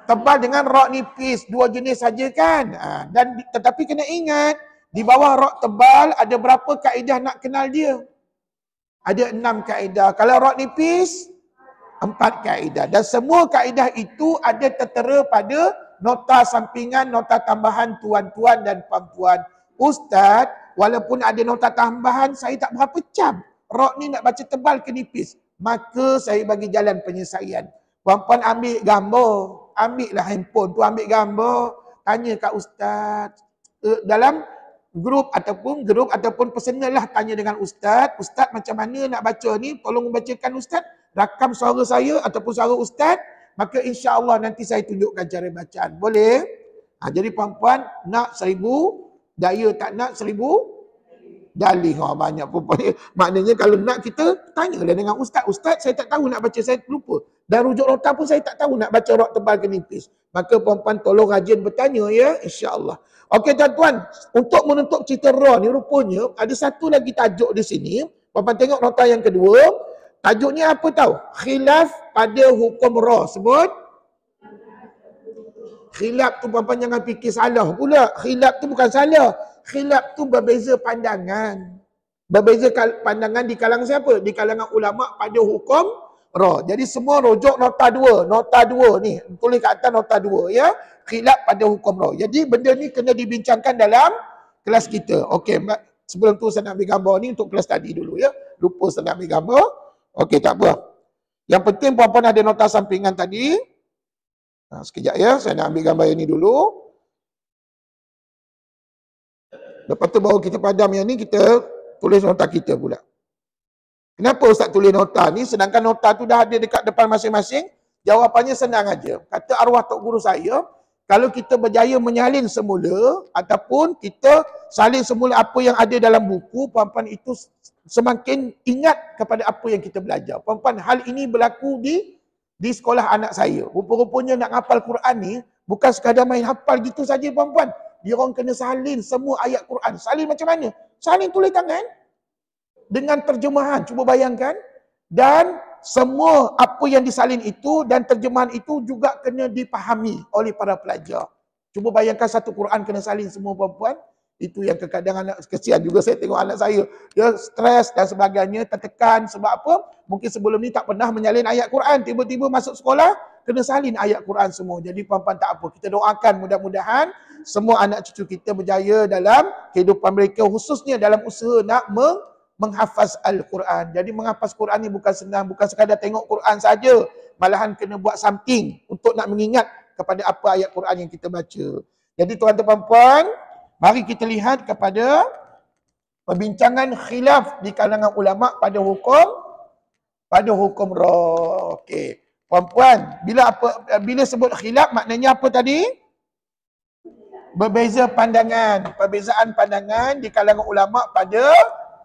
tebal dengan rok nipis, dua jenis saja kan. Dan tetapi kena ingat, di bawah rok tebal ada berapa kaedah nak kenal dia? Ada 6 kaedah. Kalau rok nipis, 4 kaedah. Dan semua kaedah itu ada tertera pada nota sampingan, nota tambahan tuan-tuan dan puan-puan. Ustaz, walaupun ada nota tambahan, saya tak berapa cam. Rok ni nak baca tebal ke nipis? Maka saya bagi jalan penyelesaian. Puan-puan ambil gambar. Ambil lah handphone tu, ambil gambar. Tanya kat ustaz. Dalam grup ataupun personal lah, tanya dengan ustaz. Ustaz macam mana nak baca ni? Tolong membacakan ustaz. Rakam suara saya ataupun suara ustaz. Maka insya-Allah nanti saya tunjukkan cara bacaan. Boleh? Jadi puan-puan nak 1000 daya, tak nak 1000 dalih. Banyak perempuan. Maknanya kalau nak kita tanyalah dengan ustaz. Ustaz, saya tak tahu nak baca, saya lupa. Dan rujuk nota pun saya tak tahu nak baca rok tebal ke nipis. Maka puan-puan tolong rajin bertanya ya, insya-Allah. Okey tuan-tuan, untuk menutup cerita Ra ni rupanya ada satu lagi tajuk di sini. Puan-puan tengok nota yang kedua. Tajuknya apa tahu? Khilaf pada hukum Ra. Sebut. Khilaf tu puan-puan jangan fikir salah pula. Khilaf tu bukan salah. Khilaf tu berbeza pandangan. Berbeza pandangan di kalangan siapa? Di kalangan ulama pada hukum Ra. Jadi semua rujuk nota 2. Nota 2 ni. Tulis kat atas nota 2 ya. Khilaf pada hukum Ra. Jadi benda ni kena dibincangkan dalam kelas kita. Okey, sebelum tu saya nak ambil gambar ni untuk kelas tadi dulu ya. Lupa saya nak ambil gambar. Okey, tak apa. Yang penting puan-puan ada nota sampingan tadi. Sekejap ya, saya nak ambil gambar yang ni dulu. Lepas tu baru kita padam yang ni, kita tulis nota kita pula. Kenapa Ustaz tulis nota ni sedangkan nota tu dah ada dekat depan masing-masing? Jawapannya senang aja. Kata arwah tok guru saya, kalau kita berjaya menyalin semula ataupun kita salin semula apa yang ada dalam buku, puan-puan itu semakin ingat kepada apa yang kita belajar. Puan-puan, hal ini berlaku di sekolah anak saya. Rupa-rupanya nak hafal Quran ni bukan sekadar main hafal gitu saja puan-puan. Dia orang kena salin semua ayat Quran. Salin macam mana? Salin tulis tangan dengan terjemahan. Cuba bayangkan. Dan semua apa yang disalin itu dan terjemahan itu juga kena dipahami oleh para pelajar. Cuba bayangkan satu Quran kena salin semua puan-puan. Itu yang kadang-kadang anak, kesian juga saya tengok anak saya. Dia stres dan sebagainya, tertekan sebab apa? Mungkin sebelum ni tak pernah menyalin ayat Quran. Tiba-tiba masuk sekolah, kena salin ayat Quran semua. Jadi puan-puan tak apa. Kita doakan mudah-mudahan semua anak cucu kita berjaya dalam kehidupan mereka. Khususnya dalam usaha nak menghafaz Al-Quran. Jadi menghafaz Quran ni bukan senang. Bukan sekadar tengok Quran saja. Malahan kena buat something untuk nak mengingat kepada apa ayat Quran yang kita baca. Jadi tuan-tuan puan-puan, mari kita lihat kepada perbincangan khilaf di kalangan ulama pada hukum Ra. Okey. Puan-puan, bila sebut khilaf maknanya apa tadi? Berbeza pandangan, perbezaan pandangan di kalangan ulama pada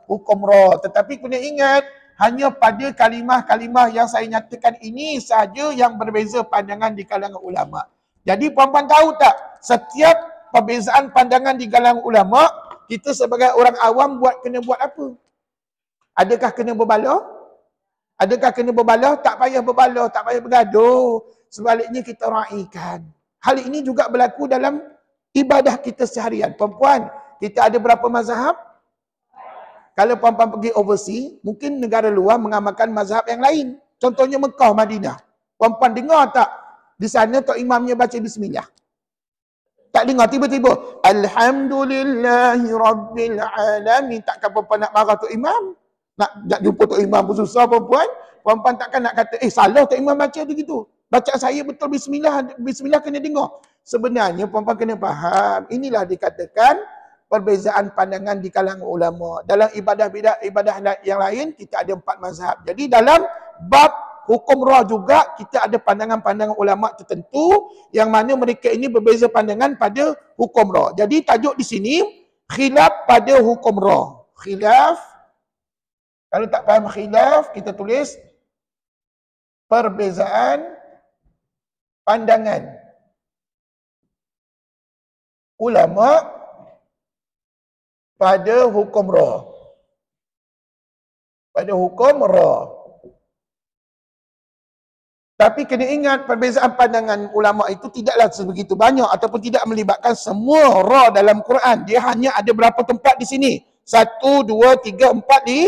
hukum Ra. Tetapi kena ingat, hanya pada kalimah-kalimah yang saya nyatakan ini sahaja yang berbeza pandangan di kalangan ulama. Jadi puan-puan tahu tak, setiap perbezaan pandangan di kalangan ulama, kita sebagai orang awam kena buat apa? Adakah kena berbalah? Adakah kena berbalah? Tak payah berbalah, tak payah bergaduh. Sebaliknya kita raikan. Hal ini juga berlaku dalam ibadah kita seharian. Puan-puan, kita ada berapa mazhab? Kalau puan-puan pergi overseas, mungkin negara luar mengamalkan mazhab yang lain. Contohnya Mekah, Madinah. Puan-puan dengar tak? Di sana tok imamnya baca bismillah. Tak dengar tiba-tiba Alhamdulillahi Rabbil Alamin. Takkan puan-puan nak marah tok imam? Nak jumpa tok imam pun susah puan-puan. Puan-puan takkan nak kata, salah tok imam baca begitu. Bacaan saya betul bismillah, bismillah kena dengar. Sebenarnya puan-puan kena faham. Inilah dikatakan perbezaan pandangan di kalangan ulama. Dalam ibadah yang lain, kita ada 4 mazhab. Jadi dalam bab hukum Ra juga, kita ada pandangan-pandangan ulama tertentu yang mana mereka ini berbeza pandangan pada hukum Ra. Jadi tajuk di sini, khilaf pada hukum Ra. Khilaf, kalau tak faham khilaf, kita tulis perbezaan pandangan ulama pada hukum Ra. Pada hukum Ra. Tapi kena ingat perbezaan pandangan ulama itu tidaklah sebegitu banyak ataupun tidak melibatkan semua ra dalam Quran. Dia hanya ada berapa tempat di sini. 1, 2, 3, 4 di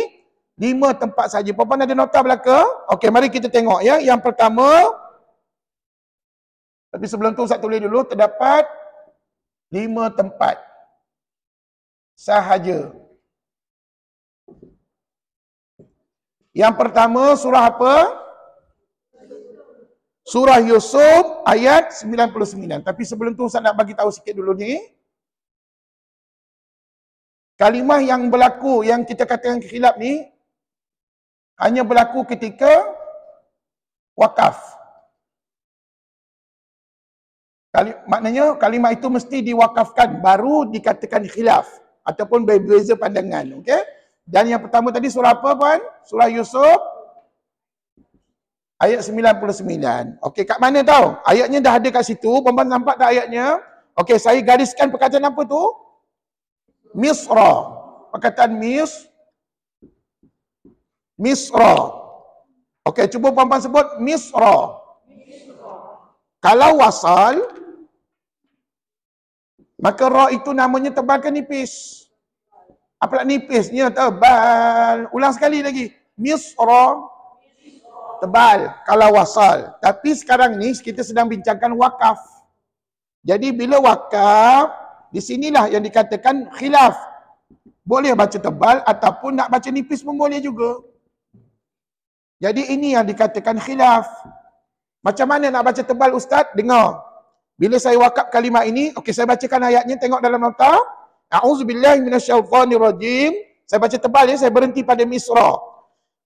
5 tempat saja. Puan-puan ada nota belakang? Okey, mari kita tengok ya. Yang pertama, tapi sebelum tu Ustaz tulis dulu, terdapat 5 tempat sahaja. Yang pertama surah apa? Surah Yusuf ayat 99. Tapi sebelum tu Ustaz nak bagi tahu sikit dulu ni. Kalimah yang berlaku, yang kita katakan khilaf ni, hanya berlaku ketika wakaf. Maknanya kalimah itu mesti diwakafkan, baru dikatakan khilaf. Ataupun berbeza pandangan. Okay? Dan yang pertama tadi surah apa puan? Surah Yusuf ayat 99. Okey, kat mana tahu? Ayatnya dah ada kat situ. Puan-puan nampak tak ayatnya? Okey, saya gariskan perkataan apa tu? Misra. Perkataan Misra. Okey, cuba puan-puan sebut Misra. Kalau wasal, maka ra itu namanya tebal ke nipis? Apa nipisnya? Tebal. Ulang sekali lagi. Misra. Tebal kalau wasal. Tapi sekarang ni kita sedang bincangkan wakaf. Jadi bila wakaf, di sinilah yang dikatakan khilaf. Boleh baca tebal ataupun nak baca nipis pun boleh juga. Jadi ini yang dikatakan khilaf. Macam mana nak baca tebal Ustaz? Dengar. Bila saya wakaf kalimah ini, okey saya bacakan ayatnya, tengok dalam nota. A'udzubillahi minasyaitonirrajim. Saya baca tebal ya, saya berhenti pada Misra.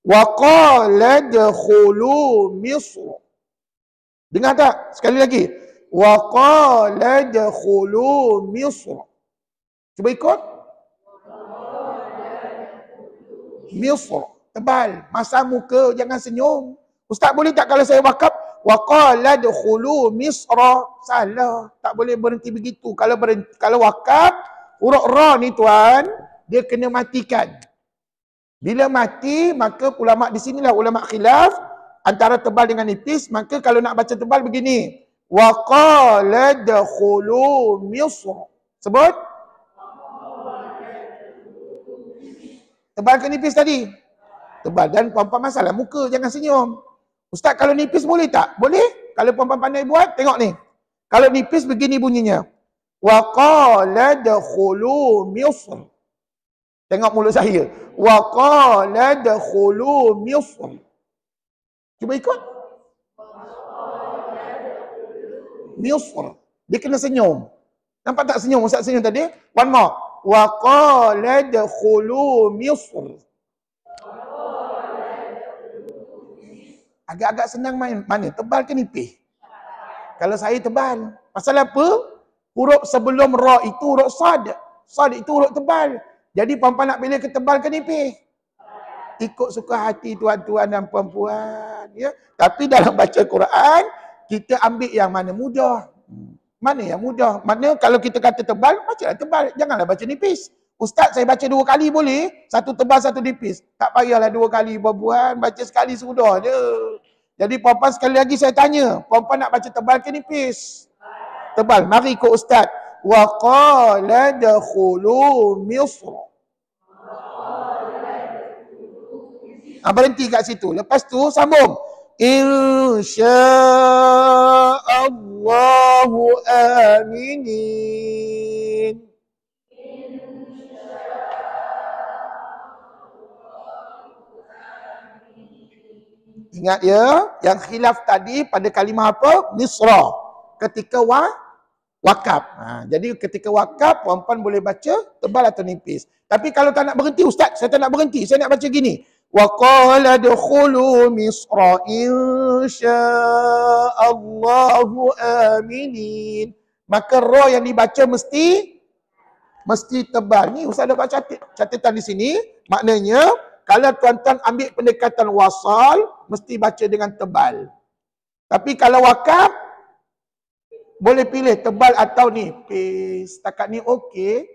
Wa qala dakhulu Misr. Dengar tak? Sekali lagi. Wa qala dakhulu Misr. Cuba ikut. Misr. Tebal. Masa muka, jangan senyum. Ustaz boleh tak kalau saya wakaf? Wa qala dakhulu Misr. Salah. Tak boleh berhenti begitu. Kalau wakaf, huruf ra ni tuan, dia kena matikan. Bila mati, maka ulama di sinilah ulama khilaf antara tebal dengan nipis. Maka kalau nak baca tebal begini. Wa qala dakhulu Misr. Sebut. Tebal ke nipis tadi? Tebal. Dan puan-puan masalah muka, jangan senyum. Ustaz kalau nipis boleh tak? Boleh. Kalau puan-puan pandai buat, tengok ni. Kalau nipis begini bunyinya. Wa qala dakhulu Misr. Tengok mulut saya. Wa qala dakhulu Misr. Cuba ikut. Misr. Dia kena senyum. Nampak tak senyum? Ustaz senyum tadi? One more. Wa qala dakhulu Misr. Agak-agak senang main. Mana? Tebal ke nipis? Kalau saya tebal. Pasal apa? Huruf sebelum ra itu huruf sad. Sad itu huruf tebal. Jadi puan-puan nak pilih ke tebal ke nipis? Ikut suka hati tuan-tuan dan puan-puan. Ya? Tapi dalam baca Quran, kita ambil yang mana mudah. Mana yang mudah? Mana kalau kita kata tebal, bacalah tebal. Janganlah baca nipis. Ustaz, saya baca 2 kali boleh? 1 tebal, 1 nipis. Tak payahlah 2 kali puan-puan. Baca sekali sudah je. Jadi puan-puan sekali lagi saya tanya. Puan-puan nak baca tebal ke nipis? Tebal. Mari ikut Ustaz. Wa qala dakhulu Misr. Berhenti kat situ. Lepas tu sambung. Insya'allahu aminin. Ingat ya, yang khilaf tadi pada kalimah apa? Misra. Ketika wakaf. Jadi ketika wakaf, puan-puan boleh baca tebal atau nipis. Tapi kalau tak nak berhenti, Ustaz, saya tak nak berhenti. Saya nak baca gini. Wa qala dukhulu Misra insya'allahu aminin. Maka ra yang dibaca mesti tebal. Ni Ustaz ada buat catatan di sini. Maknanya, kalau tuan-tuan ambil pendekatan wasal, mesti baca dengan tebal. Tapi kalau wakaf, boleh pilih tebal atau nipis. Setakat ni okey.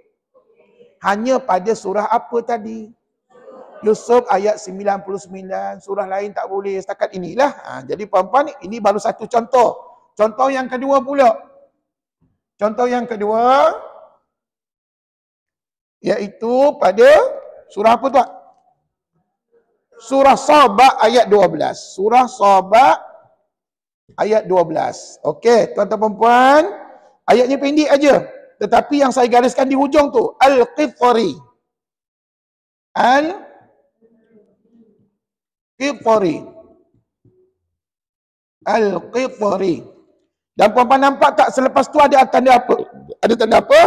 Hanya pada surah apa tadi? Yusuf ayat 99, surah lain tak boleh, setakat inilah. Jadi puan-puan, ini baru satu contoh. Contoh yang kedua pula. Contoh yang kedua, iaitu pada surah apa tuan? Surah Saba ayat 12. Surah Saba ayat 12. Okey, tuan-tuan puan, ayatnya pendek aja. Tetapi yang saya gariskan di hujung tu, Al-Qitari. Al-Qitari. Al-Qitari. Dan puan-puan nampak tak selepas tu ada tanda apa? Ada tanda apa?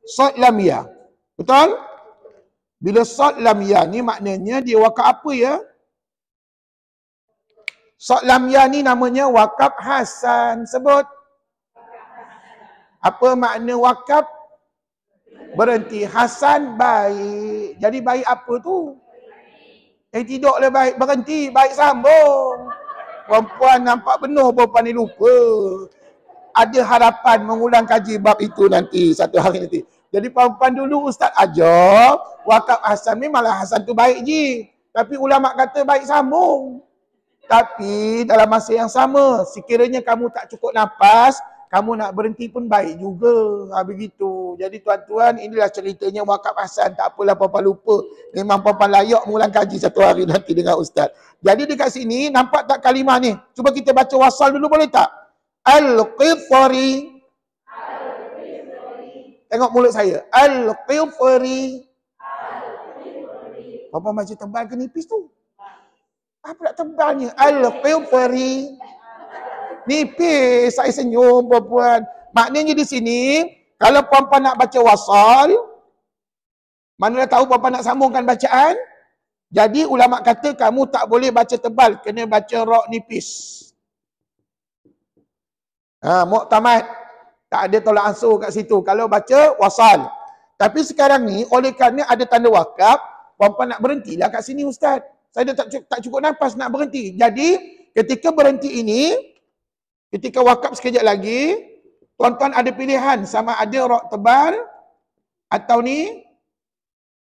Sad lam ya. Betul? Bila sad lam ya ni maknanya dia wakaf apa ya? Sad lam ya ni namanya wakaf hasan. Sebut. Apa makna wakaf? Berhenti. Hasan baik. Jadi baik apa tu? Tidaklah baik berhenti, baik sambung. Perempuan nampak penuh perempuan ni lupa. Ada harapan mengulang kaji bab itu nanti, satu hari nanti. Jadi perempuan dulu ustaz ajar, wakaf hasan ni malah hasan tu baik je. Tapi ulama kata baik sambung. Tapi dalam masa yang sama, sekiranya kamu tak cukup nafas, kamu nak berhenti pun baik juga. Begitu. Jadi tuan-tuan, inilah ceritanya wakaf hasan. Tak apalah perempuan lupa. Memang perempuan layak mengulang kaji satu hari nanti dengan ustaz. Jadi dekat sini, nampak tak kalimah ni? Cuba kita baca wasal dulu boleh tak? Al-Qitari. Tengok mulut saya. Al-Qitari. Perempuan baca tebal ke nipis tu? Apa nak tebalnya? Al-Qitari. Nipis, saya senyum perempuan. Maknanya di sini, kalau perempuan nak baca wasal, mana tahu perempuan nak sambungkan bacaan, jadi ulama kata kamu tak boleh baca tebal, kena baca ra' nipis. Muktamad. Tak ada tolak ansur kat situ kalau baca wasal. Tapi sekarang ni, oleh kerana ada tanda wakaf, perempuan nak berhentilah kat sini ustaz. Saya dah tak cukup nafas nak berhenti. Jadi, ketika berhenti ini, ketika wakaf sekejap lagi, tuan-tuan ada pilihan sama ada ra' tebal atau ni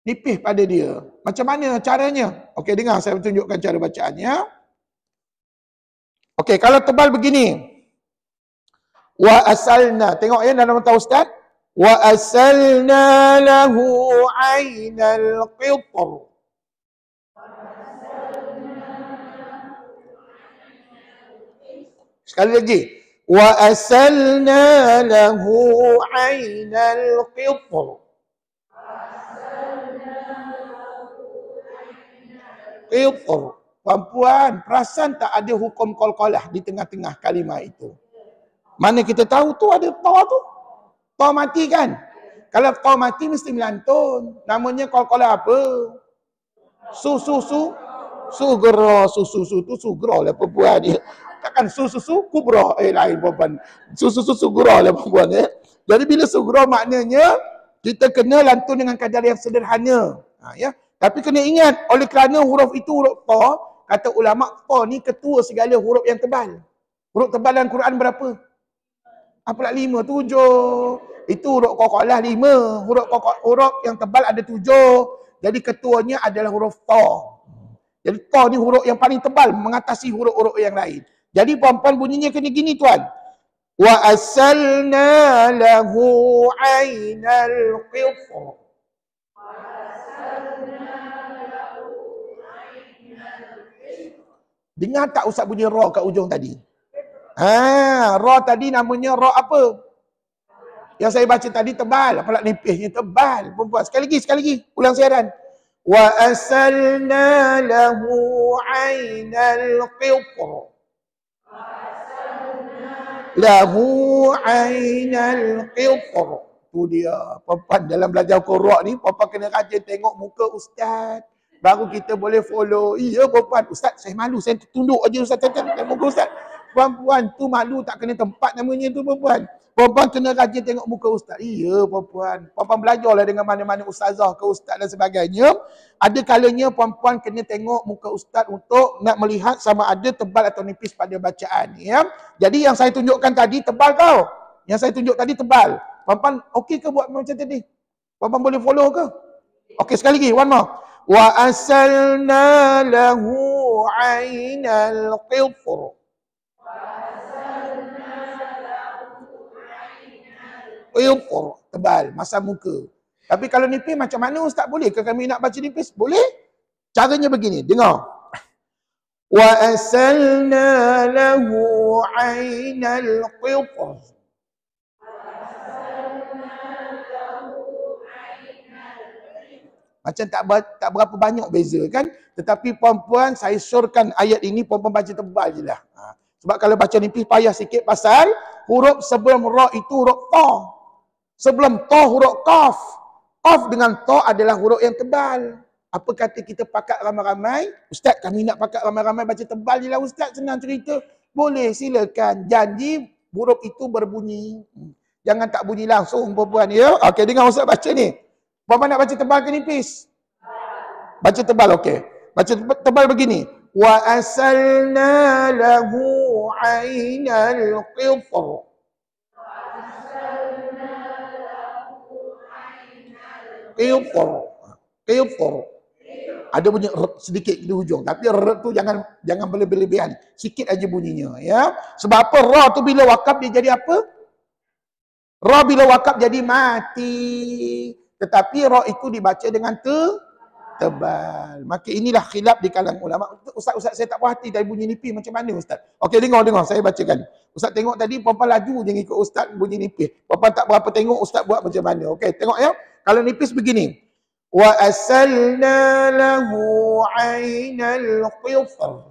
nipis pada dia. Macam mana caranya? Okey, dengar saya tunjukkan cara bacaannya. Okey, kalau tebal begini. Wa asalna. Tengok ya dalam mata ustaz. Wa asalna lahu aynal qitr. Sekali lagi. Wa asalna lahu aynal qitr. Qitr. Perempuan, perasan tak ada hukum qalqalah di tengah-tengah kalimah itu? Mana kita tahu tu ada ta tu? Ta mati kan? Kalau ta mati mesti melantun. Namanya qalqalah apa? Sugra. Su tu sugra lah perempuan dia. Takkan su kubra. Lain perempuan. Su sugra lah perempuan. Jadi bila sugra maknanya kita kena lantun dengan kadar yang sederhana. Ya. Tapi kena ingat, oleh kerana huruf itu huruf ta, kata ulama, ta ni ketua segala huruf yang tebal. Huruf tebal dalam Quran berapa? Apa nak 5, 7. Itu huruf qalqalah 5. Huruf yang tebal ada 7. Jadi ketuanya adalah huruf ta. Jadi ta ni huruf yang paling tebal mengatasi huruf-huruf yang lain. Jadi puan-puan bunyinya kena gini tuan. Wa asalna lahu aynal qitr. Dengar tak ustaz bunyi ra kat ujung tadi? Ra tadi namanya ra apa? Yang saya baca tadi tebal. Apa nak nipisnya tebal. Perempuan. Sekali lagi. Ulang siaran. Wa asalna lahu aynal qitr. Lahu aynal qitr. Tu dia. Perempuan dalam belajar Quran ni, perempuan kena rajin tengok muka ustaz. Baru kita boleh follow. Iya perempuan. Ustaz saya malu. Saya tunduk aja ustaz. Tengok muka ustaz. Perempuan tu malu tak kena tempat namanya tu perempuan. Perempuan kena rajin tengok muka ustaz. Iya perempuan. Perempuan belajarlah dengan mana-mana ustazah ke ustaz dan sebagainya. Ada kalanya perempuan kena tengok muka ustaz untuk nak melihat sama ada tebal atau nipis pada bacaan. Ya. Jadi yang saya tunjukkan tadi tebal tau. Yang saya tunjuk tadi tebal. Perempuan okey ke buat macam tadi? Perempuan boleh follow ke? Okey sekali lagi. One more. Wa asalna lahu ainal qitr. Qitr, tebal, masa muka. Tapi kalau nipis macam mana Ustaz? Boleh ke kami nak baca nipis? Boleh. Caranya begini, dengar. Wa asalna lahu ainal qitr. Macam tak berapa banyak beza kan? Tetapi puan-puan, saya syorkan ayat ini puan-puan baca tebal je lah. Sebab kalau baca nipis payah sikit pasal huruf sebelum ra itu huruf ta. Sebelum ta huruf qaf. Qaf dengan ta adalah huruf yang tebal. Apa kata kita pakat ramai-ramai? Ustaz, kami nak pakat ramai-ramai baca tebal je lah Ustaz, senang cerita. Boleh, silakan. Janji huruf itu berbunyi. Jangan tak bunyi langsung perempuan ya. Okey, dengar Ustaz baca ni. Puan nak baca tebal ke nipis? Baca tebal, okey. Baca tebal begini. Wa asalna lahu ainal qitr. Qitr. Ada bunyi sedikit di hujung, tapi tu jangan berlebihan. Sikit aja bunyinya ya. Sebab apa? Ra tu bila wakaf dia jadi apa? Ra bila wakaf jadi mati. Tetapi ra itu dibaca dengan tebal. Maka inilah khilaf di kalangan ulama. Ustaz saya tak puas hati dari bunyi nipis macam mana Ustaz? Okey, dengar saya bacakan. Ustaz tengok tadi puan-puan laju je ikut Ustaz bunyi nipis. Puan-puan tak berapa tengok Ustaz buat macam mana. Okey, tengok ya. Kalau nipis begini. Wa asalna lahu ainal qitr.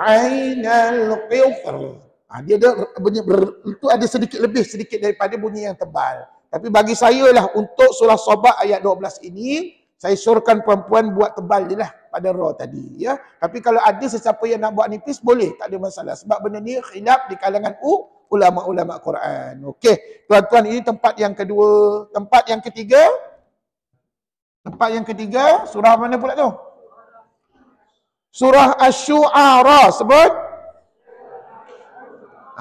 Ainal qitr. Dia ada bunyi itu ada sedikit lebih sedikit daripada bunyi yang tebal. Tapi bagi saya lah untuk surah Sabah ayat 12 ini, saya syorkan puan-puan buat tebal je lah pada ra tadi ya. Tapi kalau ada sesiapa yang nak buat nipis boleh, tak ada masalah. Sebab benda ni khilaf di kalangan ulama-ulama Quran. Okey, tuan-tuan, ini tempat yang kedua. Tempat yang ketiga? Tempat yang ketiga, surah mana pula tu? Surah Asy-Syu'ara sebut?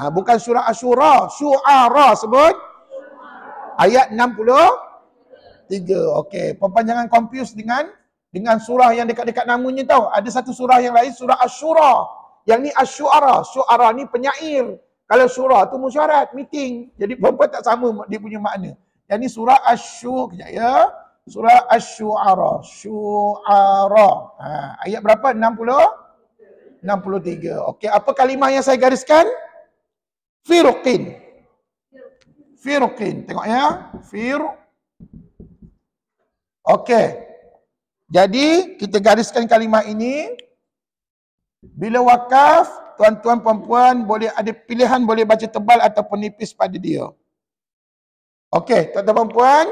Bukan surah Asyura, Syu'ara sebut? Ayat 63. Okey, puan-puan jangan confuse dengan surah yang dekat-dekat namanya tahu. Ada satu surah yang lain, surah Asyura. Yang ni Asy-Syu'ara. Syu'ara ni penyair. Kalau surah tu musyarat, meeting. Jadi puan-puan tak sama dia punya makna. Yang ni surah Asy-Syu'ara ya. Surah Asy-Syu'ara. Syu'ara. Ayat berapa? 63. Okey, apa kalimah yang saya gariskan? Firqin. Firqin. Tengok ya. Okey. Jadi kita gariskan kalimah ini. Bila wakaf, tuan-tuan puan-puan boleh ada pilihan, boleh baca tebal ataupun nipis pada dia. Okey, tuan-tuan puan-puan,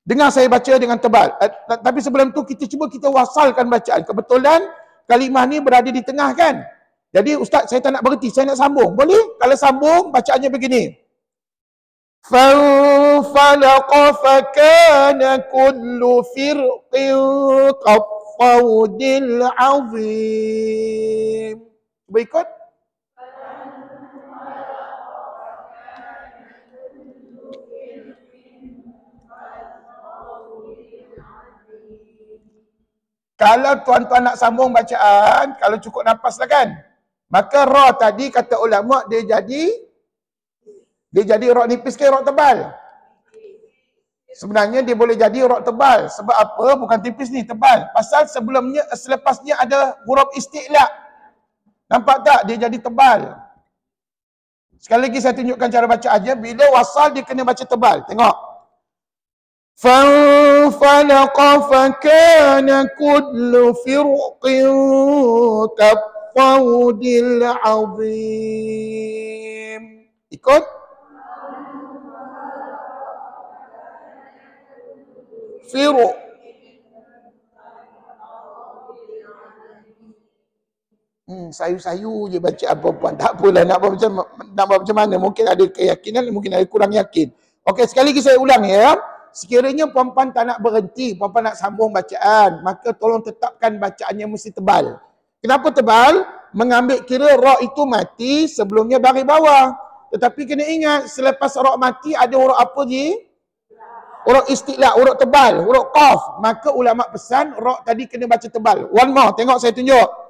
dengar saya baca dengan tebal. Tapi sebelum tu kita cuba wasalkan bacaan. Kebetulan kalimah ni berada di tengah kan? Jadi Ustaz, saya tak nak berhenti, saya nak sambung. Boleh? Kalau sambung, bacaannya begini. فَانْفَلَقَ فَكَانَ كُلُّ فِرْقٍ كَالطَّوْدِ الْعَظِيمِ. Cuba ikut. Kalau tuan-tuan nak sambung bacaan, kalau cukup nafas lah kan. Maka ra tadi kata ulama dia jadi ra nipis ke ra tebal? Sebenarnya dia boleh jadi ra tebal. Sebab apa? Bukan tipis ni, tebal. Pasal selepasnya ada huruf isti'la. Nampak tak? Dia jadi tebal. Sekali lagi saya tunjukkan cara baca aja. Bila wasal dia kena baca tebal. Tengok. فَانْفَلَقَ فَكَانَ كُلُّ فِرْقٍ كَالطَّوْدِ الْعَظِيمِ. Ikut. Firq. Sayu-sayu je baca apa-apa. Tak apalah nak buat macam mana. Mungkin ada keyakinan, mungkin ada kurang yakin. Okey, sekali lagi saya ulang ya. Sekiranya puan-puan tak nak berhenti, puan-puan nak sambung bacaan, maka tolong tetapkan bacaannya mesti tebal. Kenapa tebal? Mengambil kira ra itu mati, sebelumnya baris bawah. Tetapi kena ingat, selepas ra mati ada huruf apa je? huruf istilah, huruf tebal, huruf qaf, maka ulama pesan ra tadi kena baca tebal. One more, tengok saya tunjuk.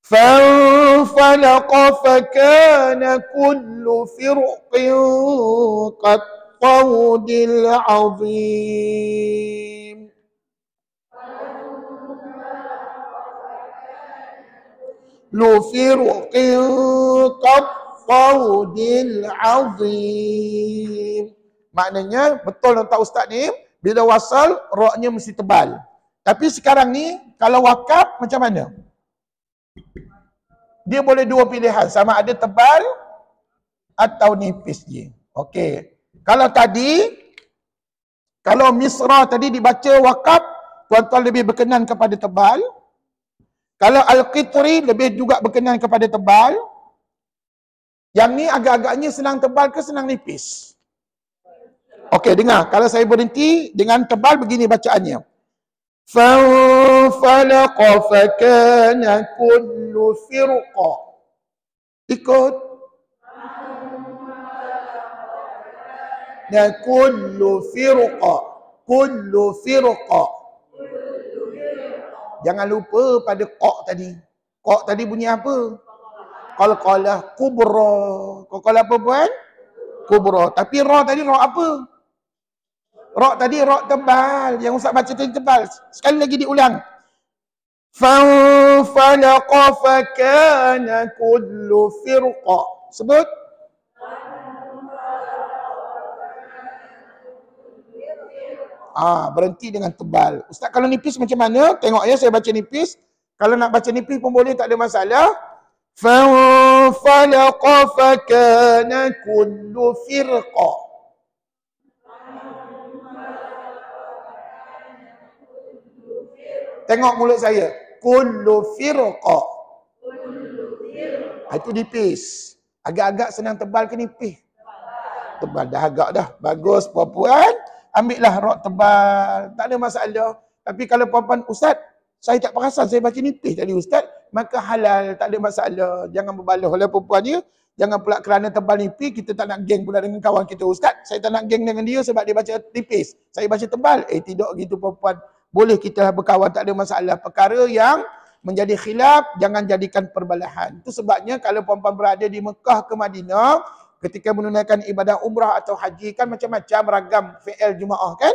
فانفلق فكان كل فرق كالطود العظيم. لفرق كالطود العظيم. Maknanya betul tak ustaz ni, bila wasal ra-nya mesti tebal. Tapi sekarang ni kalau wakaf macam mana? Dia boleh dua pilihan, sama ada tebal atau nipis je. Okey. Kalau tadi, kalau misra tadi dibaca wakaf, tuan-tuan lebih berkenan kepada tebal. Kalau al-qitri lebih juga berkenan kepada tebal. Yang ni agak-agaknya senang tebal ke senang nipis? Okey, dengar. Kalau saya berhenti dengan tebal begini bacaannya. فانفلق فكان كل فرقة. Ikut. Dan kullu firqa. Kullu firqa. Jangan lupa pada qa tadi. Qa tadi bunyi apa? Qalqalah kubra. Qalqalah apa puan? Kubra. Tapi ra tadi ra apa? Ra tadi ra tebal. Yang ustaz baca tadi tebal. Sekali lagi diulang. Fanfalaqa fakana kullu firqa. Sebut. Berhenti dengan tebal. Ustaz kalau nipis macam mana? Tengok ya, saya baca nipis. Kalau nak baca nipis pun boleh, tak ada masalah. Fanfalaqa fakana kullu firqa. Tengok mulut saya. Kullu firqa. Itu nipis. Agak-agak senang tebal ke nipis? Tebal dah, agak dah. Bagus puan-puan. Ambillah rok tebal. Tak ada masalah. Tapi kalau puan-puan, ustaz, saya tak perasan saya baca nipis tadi ustaz, maka halal, tak ada masalah. Jangan berbaloh oleh puan-puan dia. Jangan pula kerana tebal nipis, kita tak nak geng pula dengan kawan kita. Ustaz, saya tak nak geng dengan dia sebab dia baca nipis. Saya baca tebal. Tidak gitu puan-puan. Boleh kita berkawan, tak ada masalah. Perkara yang menjadi khilaf, jangan jadikan perbalahan. Itu sebabnya kalau puan-puan berada di Mekah ke Madinah, ketika menunaikan ibadah umrah atau haji, kan macam-macam ragam fi'il Jumaah kan?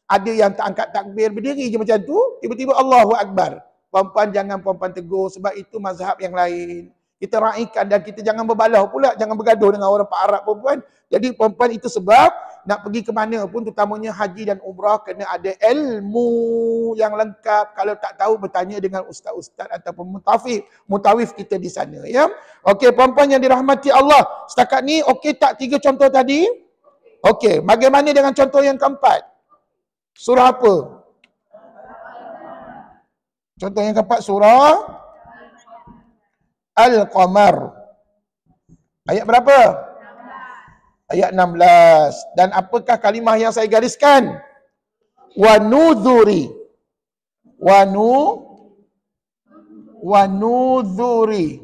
Ada yang tak angkat takbir, berdiri je macam tu, tiba-tiba Allahu Akbar. Puan-puan jangan puan-puan tegur, sebab itu mazhab yang lain. Kita raikan dan kita jangan berbalah pula, jangan bergaduh dengan orang Pak Arab puan-puan. Jadi puan-puan itu sebab nak pergi ke mana pun, terutamanya haji dan umrah, kena ada ilmu yang lengkap. Kalau tak tahu, bertanya dengan ustaz-ustaz ataupun mutawif kita di sana. Ya. Okey, puan-puan yang dirahmati Allah. Setakat ni, okey tak 3 contoh tadi? Okey, bagaimana dengan contoh yang keempat? Surah apa? Contoh yang keempat, surah Al-Qamar. Ayat berapa? Ayat 16. Dan apakah kalimah yang saya gariskan? Wa nudhuri. Wa nudhuri.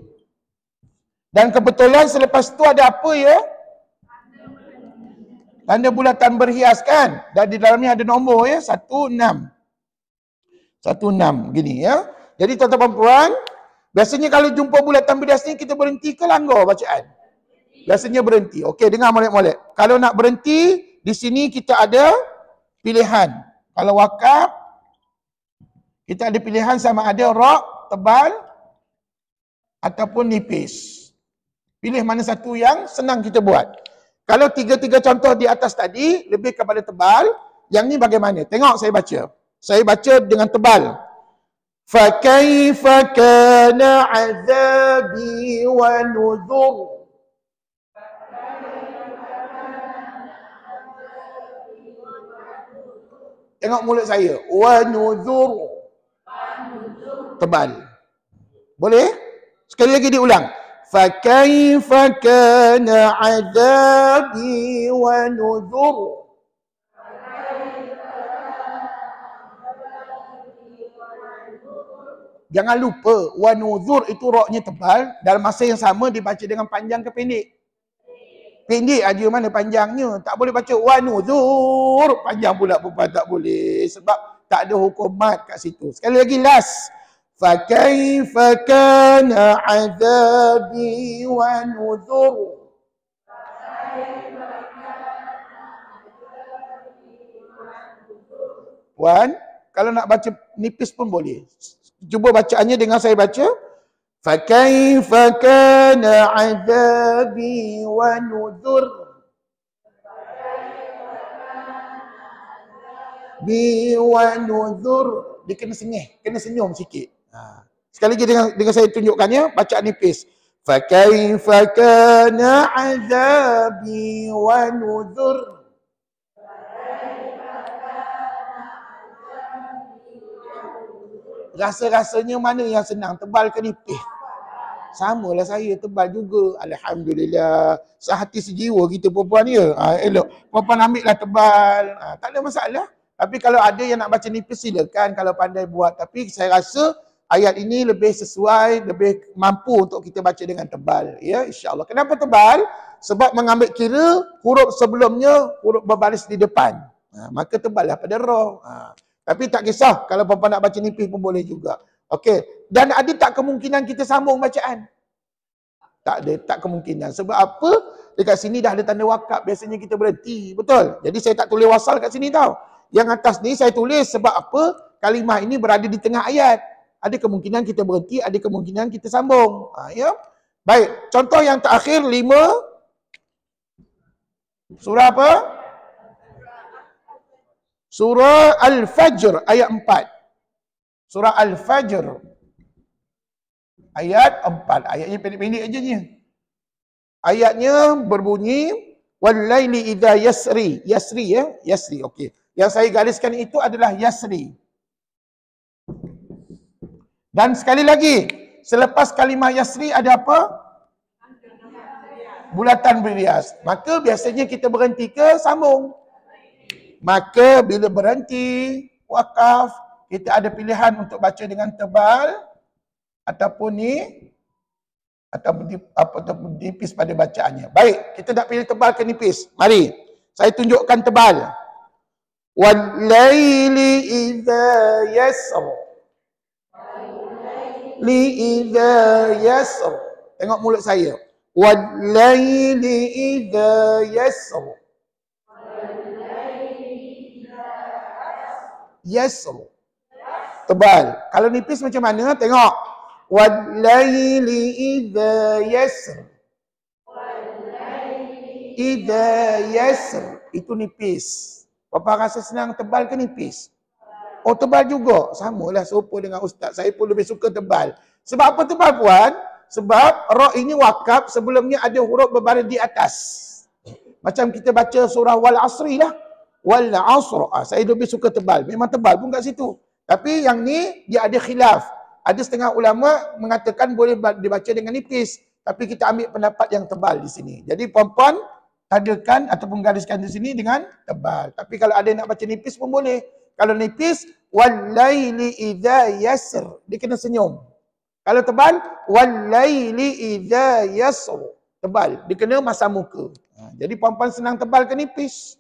Dan kebetulan selepas tu ada apa ya? Tanda bulatan berhias kan? Dan di dalamnya ada nombor ya, 16. 16 gini ya. Jadi tuan-tuan puan, biasanya kalau jumpa bulatan berhias ni kita berhenti ke langgar bacaan? Biasanya berhenti. Okey, dengar molek-molek. Kalau nak berhenti, di sini kita ada pilihan. Kalau wakaf, kita ada pilihan sama ada ra tebal ataupun nipis. Pilih mana satu yang senang kita buat. Kalau 3 contoh di atas tadi, lebih kepada tebal. Yang ni bagaimana? Tengok saya baca. Saya baca dengan tebal. فَكَيْفَ كَانَ عَذَابِي وَنُذُرُ. Tengok mulut saya. وَنُذُرُ. Tebal. Boleh? Sekali lagi diulang. فَكَيْفَ كَانَ عَذَابِي وَنُذُرُ. Jangan lupa, wa nuzur itu roknya tebal, dalam masa yang sama dibaca dengan panjang ke pendek? Pendek aja mana panjangnya. Tak boleh baca wa nuzur. Panjang pula perempuan tak boleh. Sebab tak ada hukum mat kat situ. Sekali lagi last. Fakaifa kana azabi wa nuzur. Puan, kalau nak baca nipis pun boleh. Cuba bacaannya dengan saya baca. Fakaifa kana azabi wa nuzur. Bi wa nuzur. Dia kena sengih, kena senyum sikit. Sekali lagi dengan saya tunjukkannya, bacaan nipis. Fakaifa kana azabi wa nuzur. Rasa-rasanya mana yang senang? Tebal ke nipis? Samalah saya, tebal juga. Alhamdulillah. Sehati sejiwa kita perempuan ni. Elok. Perempuan ambil lah tebal. Tak ada masalah. Tapi kalau ada yang nak baca nipis, silakan kalau pandai buat. Tapi saya rasa ayat ini lebih sesuai, lebih mampu untuk kita baca dengan tebal. Ya, insya-Allah. Kenapa tebal? Sebab mengambil kira huruf sebelumnya, huruf berbaris di depan. Maka tebal lah pada roh. Tapi tak kisah, kalau perempuan nak baca nipis pun boleh juga. Okey. Dan ada tak kemungkinan kita sambung bacaan? Tak ada, tak kemungkinan. Sebab apa? Dekat sini dah ada tanda wakaf. Biasanya kita berhenti. Betul? Jadi saya tak tulis wasal kat sini tau. Yang atas ni saya tulis sebab apa? Kalimah ini berada di tengah ayat. Ada kemungkinan kita berhenti, ada kemungkinan kita sambung. Ya? Baik. Contoh yang terakhir, 5. Surah apa? Surah Al-Fajr ayat 4. Surah Al-Fajr ayat 4. Ayatnya pendek-pendek aja ni. Ayatnya berbunyi wal-laili idza yasri. Yasri ya, yasri. Okey. Yang saya gariskan itu adalah yasri. Dan sekali lagi, selepas kalimah yasri ada apa? Bulatan berias. Maka biasanya kita berhenti ke sambung. Maka bila berhenti wakaf, kita ada pilihan untuk baca dengan tebal ataupun nipis pada bacaannya. Baik, kita nak pilih tebal ke nipis. Mari, saya tunjukkan tebal. Wal-laili idza yasr. Li idza yasr. Tengok mulut saya. Wal-laili idza yasr. Yasr. Tebal. Kalau nipis macam mana? Tengok. Wal-laili idza yasr. Idza yasr. Itu nipis. Bapa rasa senang tebal ke nipis? Oh, tebal juga. Samalah serupa dengan ustaz. Saya pun lebih suka tebal. Sebab apa tebal puan? Sebab ra ini wakaf, sebelumnya ada huruf berbaris di atas. Macam kita baca surah Wal Asri lah. Wal Asr. Saya lebih suka tebal. Memang tebal pun kat situ. Tapi yang ni dia ada khilaf. Ada setengah ulama mengatakan boleh dibaca dengan nipis. Tapi kita ambil pendapat yang tebal di sini. Jadi puan-puan tadakan ataupun gariskan di sini dengan tebal. Tapi kalau ada yang nak baca nipis pun boleh. Kalau nipis, wal-laili idza yasr. Dia kena senyum. Kalau tebal, wal-laili idza yasr. Tebal. Dia kena masam muka. Jadi puan-puan senang tebal ke nipis?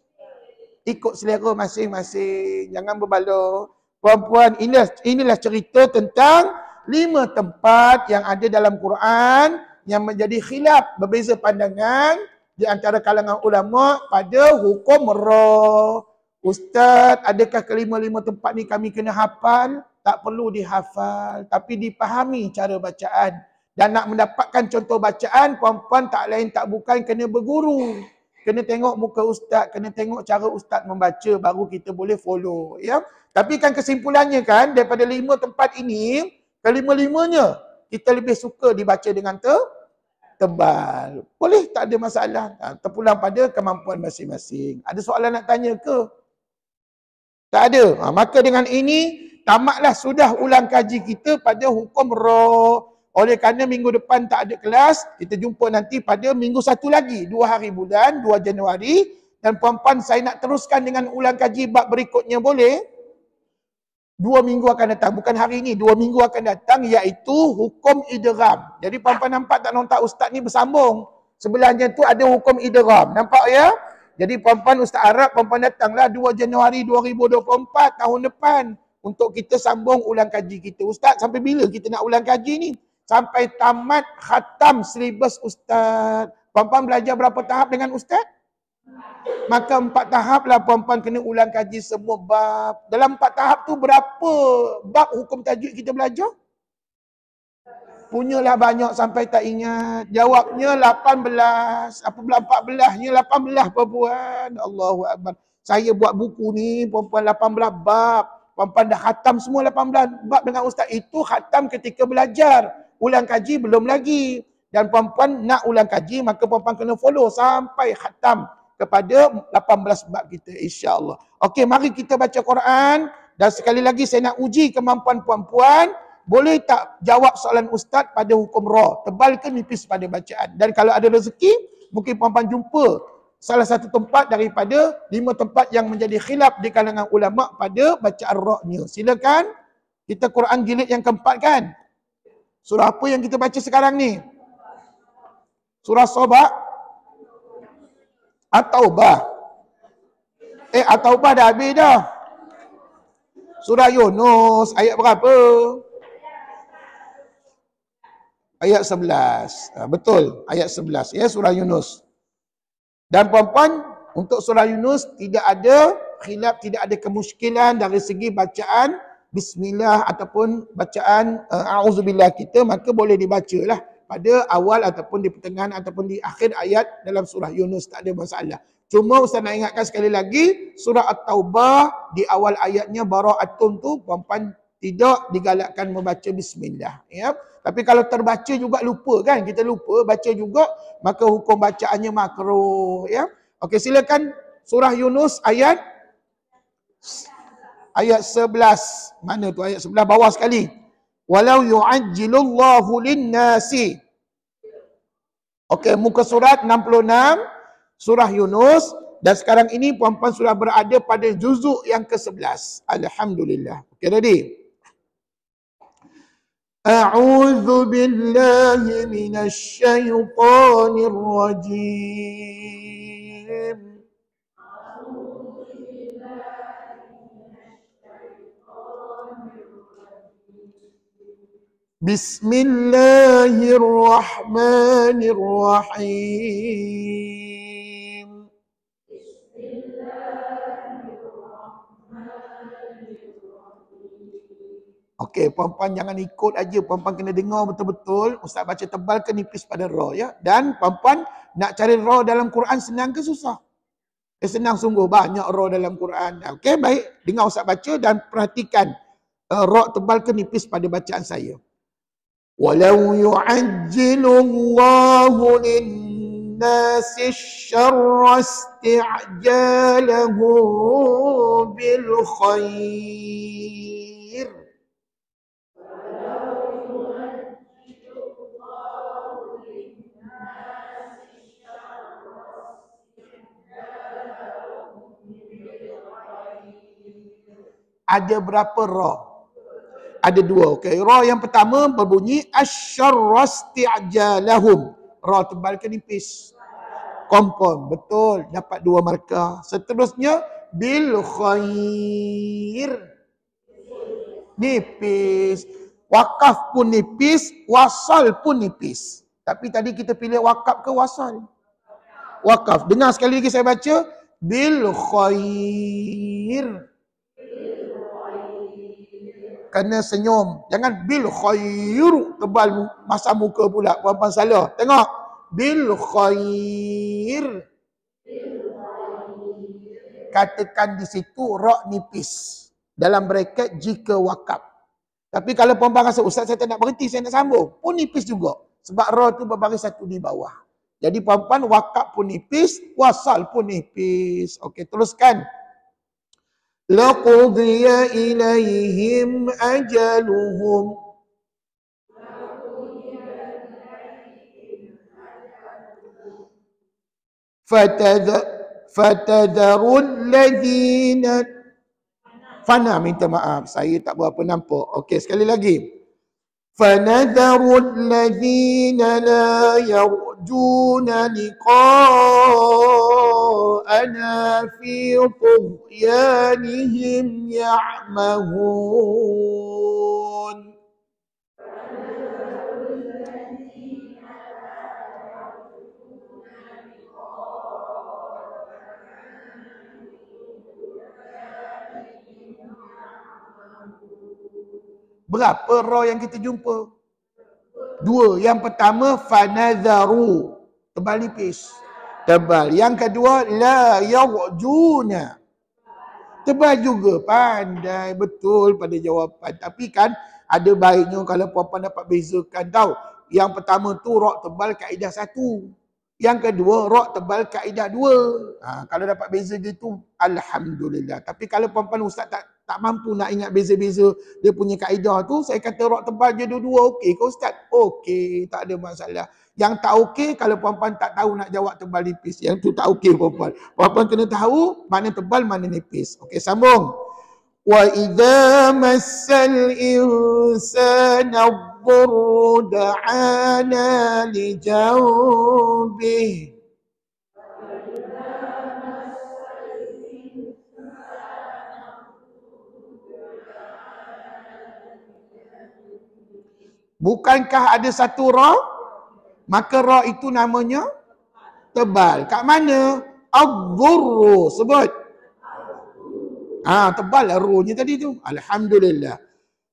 Ikut selera masing-masing. Jangan berbala. Puan-puan, inilah cerita tentang 5 tempat yang ada dalam Quran yang menjadi khilaf, berbeza pandangan di antara kalangan ulama pada hukum ra. Ustaz, adakah kelima-lima tempat ni kami kena hafal? Tak perlu dihafal, tapi dipahami cara bacaan. Dan nak mendapatkan contoh bacaan, puan-puan tak lain tak bukan kena berguru. Kena tengok muka ustaz, kena tengok cara ustaz membaca, baru kita boleh follow. Ya? Tapi kan kesimpulannya kan, daripada 5 tempat ini, kelima-limanya kita lebih suka dibaca dengan tebal. Boleh, tak ada masalah. Terpulang pada kemampuan masing-masing. Ada soalan nak tanya ke? Tak ada. Maka dengan ini, tamatlah sudah ulang kaji kita pada hukum ra. Oleh kerana minggu depan tak ada kelas, kita jumpa nanti pada minggu 1 lagi. 2 hari bulan, 2 Januari. Dan puan-puan, saya nak teruskan dengan ulang kaji bab berikutnya, boleh? 2 minggu akan datang. Bukan hari ini, 2 minggu akan datang, iaitu hukum idgham. Jadi puan-puan nampak tak ustaz ni bersambung. Sebelahnya tu ada hukum idgham. Nampak ya? Jadi puan-puan Ustaz Arab, puan-puan datanglah 2 Januari 2024 tahun depan untuk kita sambung ulang kaji kita. Ustaz, sampai bila kita nak ulang kaji ni? Sampai tamat khatam silibus Ustaz. Puan-puan belajar berapa tahap dengan Ustaz? Maka 4 tahap lah puan-puan kena ulang kaji semua bab. Dalam 4 tahap tu berapa bab hukum tajwid kita belajar? Punyalah banyak sampai tak ingat. Jawabnya 18. Apa pula 14-nya 18 puan-puan. Allahu Akbar. Saya buat buku ni puan-puan 18 bab. Puan-puan dah khatam semua 18 bab dengan Ustaz. Itu khatam ketika belajar. Ulang kaji belum lagi. Dan puan-puan nak ulang kaji maka puan-puan kena follow sampai khatam kepada 18 bab kita insya-Allah. Okey, mari kita baca Quran dan sekali lagi saya nak uji kemampuan puan-puan. Boleh tak jawab soalan Ustaz pada hukum ra? Tebal ke nipis pada bacaan? Dan kalau ada rezeki, mungkin puan-puan jumpa salah satu tempat daripada 5 tempat yang menjadi khilaf di kalangan ulama pada bacaan ra-nya. Silakan. Kita Quran jilid yang keempat kan? Surah apa yang kita baca sekarang ni? Surah Sabah? At-Taubah. At-Taubah dah habis dah. Surah Yunus ayat berapa? Ayat 11. Betul, ayat 11 ya, surah Yunus. Dan puan-puan, untuk surah Yunus tidak ada khilaf, tidak ada kemusykilan dari segi bacaan bismillah ataupun bacaan a'udzubillah kita, maka boleh dibacalah pada awal ataupun di pertengahan ataupun di akhir ayat dalam surah Yunus, tak ada masalah. Cuma Ustaz nak ingatkan sekali lagi, surah At-Taubah di awal ayatnya bara'atun tu puan-puan tidak digalakkan membaca bismillah ya. Tapi kalau terbaca juga lupa kan, kita lupa baca juga, maka hukum bacaannya makruh ya. Okey, silakan surah Yunus ayat 11. Mana tu ayat 11 bawah sekali. Walau yu'ajjilullahu lin-nasi. Okey, muka surat 66 surah Yunus dan sekarang ini puan-puan sudah berada pada juzuk yang ke-11. Alhamdulillah. Okey, ready? A'udzu billahi minasy syaithanir rajim. Bismillahirrahmanirrahim. Okey, puan-puan jangan ikut aja, puan-puan kena dengar betul-betul. Ustaz baca tebal ke nipis pada ra ya. Dan puan-puan nak cari ra dalam Quran senang ke susah? Senang sungguh, banyak ra dalam Quran. Okey, baik. Dengar Ustaz baca dan perhatikan ra tebal ke nipis pada bacaan saya. Walau yu'ajjilullahu lin-nasi asy-syarra isti'jalahu bil khair. Ada berapa ra? Ada 2. Okey, ra yang pertama berbunyi asy-syarra isti'jalahum. Ra tebal ke nipis? Kompon, betul. Dapat 2 markah. Seterusnya bil khair. Nipis. Wakaf pun nipis, wasal pun nipis. Tapi tadi kita pilih wakaf ke wasal? Wakaf. Dengar sekali lagi saya baca. Bil khair. Kena senyum. Jangan bil khair. Tebal masa muka pula. Puan-puan salah. Tengok. Bil khair. Katakan di situ ra nipis. Dalam braket jika wakaf. Tapi kalau puan-puan rasa, Ustaz saya tak nak berhenti, saya nak sambung. Pun nipis juga. Sebab ra tu berbaris satu di bawah. Jadi puan-puan wakaf pun nipis, wasal pun nipis. Okey, teruskan. Laqudiya ilaihim ajaluhum. Fatadharul ladhina. Fana, minta maaf, saya tak berapa nampak. Okey, sekali lagi. Fanadharul ladhina la yarjuna liqa'ana fi tughyanihim ya'mahun. Berapa ra yang kita jumpa? Dua. Yang pertama fanadharu, tebal nipis. Tebal. Yang kedua la yarjuna. Tebal juga, pandai betul pada jawapan. Tapi kan ada baiknya kalau puan-puan dapat bezakan tahu. Yang pertama tu ra tebal kaedah satu. Yang kedua, ra tebal kaedah dua. Kalau dapat beza gitu, alhamdulillah. Tapi kalau puan-puan ustaz tak mampu nak ingat beza-beza dia punya kaedah tu, saya kata ra tebal je dua-dua, okey ke ustaz? Okey, tak ada masalah. Yang tak okey kalau puan-puan tak tahu nak jawab tebal nipis. Yang tu tak okey puan-puan. Puan-puan kena tahu mana tebal, mana nipis. Okey, sambung. Wa idza massal insana الضر دعانا لجنبه Bukankah ada satu ra? Maka ra itu namanya tebal. Kat mana? Ad-dhurru. Sebut. Tebal lah ru-nya tadi tu. Alhamdulillah.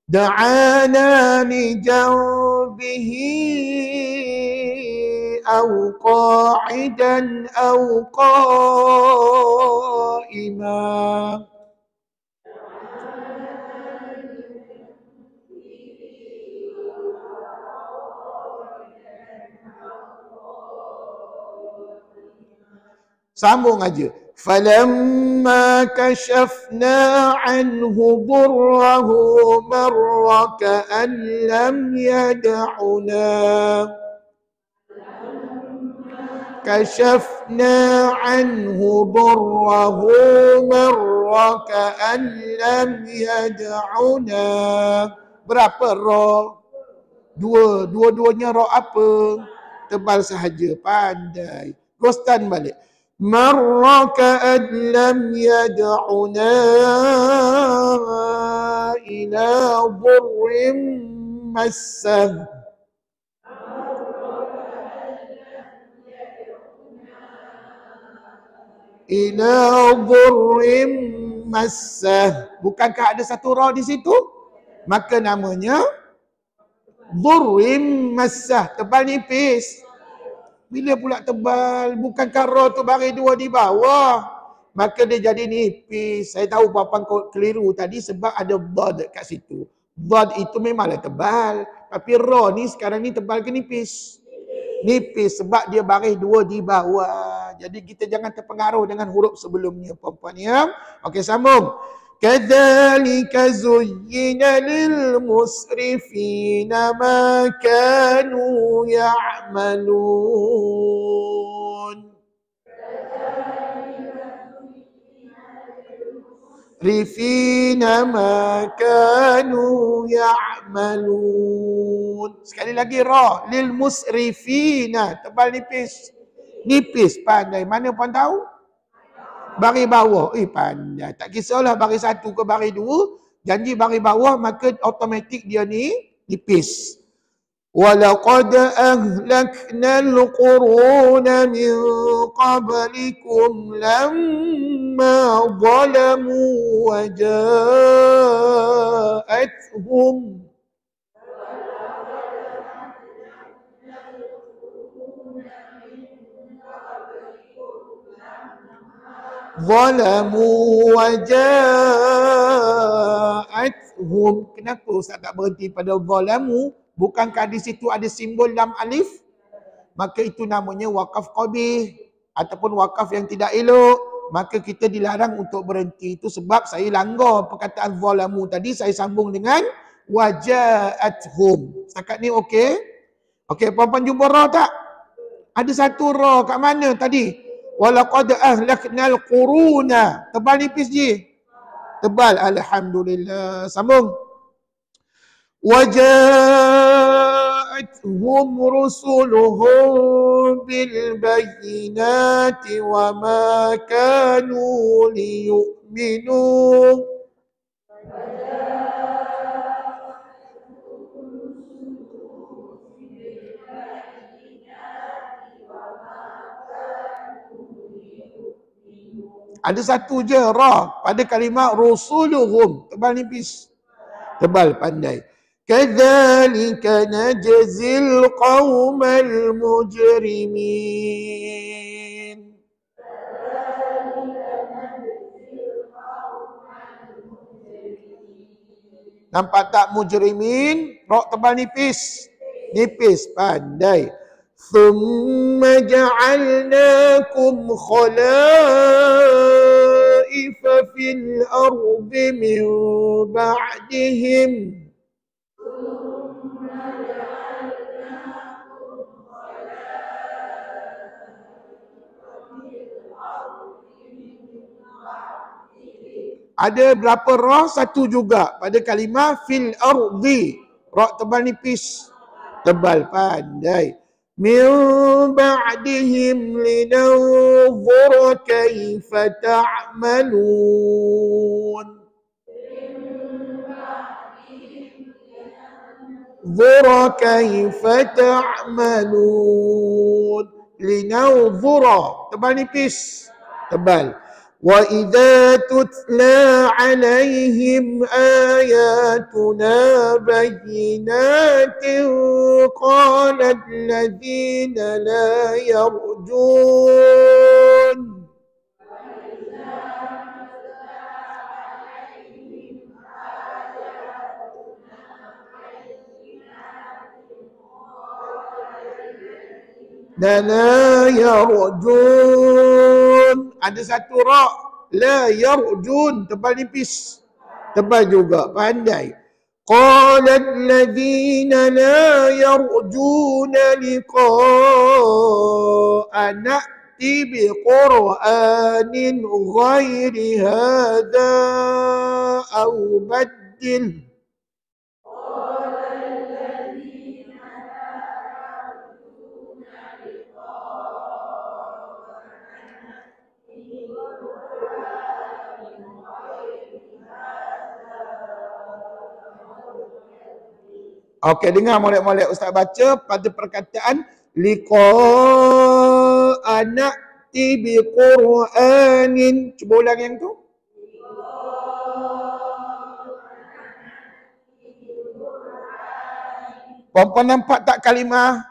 Da'ana li janbihi aw qa'idan aw qa'ima. Sambung aja. فَلَمَّا كَشَفْنَا عَنْهُ ضُرَّهُ مَرَّ كَأَنْ لَمْ يَدْعُنَا كَشَفْنَا عَنْهُ ضُرَّهُ مَرَّ كَأَنْ لَمْ يَدْعُنَا. Berapa ra? Dua. Dua-duanya ra apa? Tebal sahaja. Pandai. Ghostan balik. مَرَّ كَأَنْ لَمْ يَدْعُنَا إِلَى ضُرٍّ مَسَّهُ. إِلَى ضُرٍّ مَسَّهُ. Bukankah ada satu ra di situ? Maka namanya dhurrim massah, tebal nipis. Bila pula tebal? Bukankah ra tu baris dua di bawah? Maka dia jadi nipis. Saya tahu puan-puan keliru tadi sebab ada dhad kat situ. Dhad itu memanglah tebal. Tapi ra ni sekarang ni tebal ke nipis? Nipis sebab dia baris dua di bawah. Jadi kita jangan terpengaruh dengan huruf sebelumnya puan-puan ya. Okey, sambung. كَذَلِكَ زُيِّنَ لِلْمُسْرِفِينَ مَا كَانُوا يَعْمَلُونَ. رِفِينَ مَا كَانُوا يَعْمَلُونَ. Sekali lagi ra. لِلْمُسْرِفِينَ. Tebal nipis. Nipis, pandai. Mana puan tahu? Baris bawah. Pandai. Tak kisahlah baris satu ke baris dua. Janji baris bawah maka automatik dia ni nipis. وَلَقَدْ أَهْلَكْنَا الْقُرُونَ مِنْ قَبْلِكُمْ لَمَّا ظَلَمُوا وَجَاءَتْهُمْ waja'athum. Kenapa Ustaz tak berhenti pada zalamu? Bukankah di situ ada simbol lam alif? Maka itu namanya wakaf qabih ataupun wakaf yang tidak elok. Maka kita dilarang untuk berhenti. Itu sebab saya langgar perkataan zalamu tadi, saya sambung dengan waja'athum. Setakat ni okey? Okey, puan-puan jumpa ra tak? Ada satu ra kat mana tadi? Walaqad ahlaknal quruna. Tebal nipis je. Tebal, alhamdulillah. Sambung. Waja'at جاءتهم رسلهم بالبينات وما كانوا ليؤمنوا Ada satu je ra pada kalimah rusuluhum. Tebal nipis. Tebal pandai. Kadzalika najzil qaumal mujrimin. Nampak tak mujrimin? Ra tebal nipis. Nipis pandai. ثم جعلناكم خلائف في الأرض من بعدهم Ada berapa ra? Satu juga pada kalimah fil ardi. Ra tebal nipis. Tebal pandai. Min ba'dihim linanzura kaifa ta'malun. Zura kaifa ta'malun. Linanzura. Tebal nipis. Tebal. وَإِذَا تُتْلَى عَلَيْهِمْ آيَاتُنَا بَيِّنَاتٍ قَالَ الَّذِينَ لَا يَرْجُونَ Ada satu ra la yarjun tebal nipis. Tebal juga pandai. Qala alladhina la yarjuna liqa'a na'ti bi qur'anin ghairi hadha aw baddil. Okey, dengar molek-molek Ustaz baca pada perkataan liqa'a na'ti bi qur'anin. Cuba ulang yang tu. Puan-puan nampak tak kalimah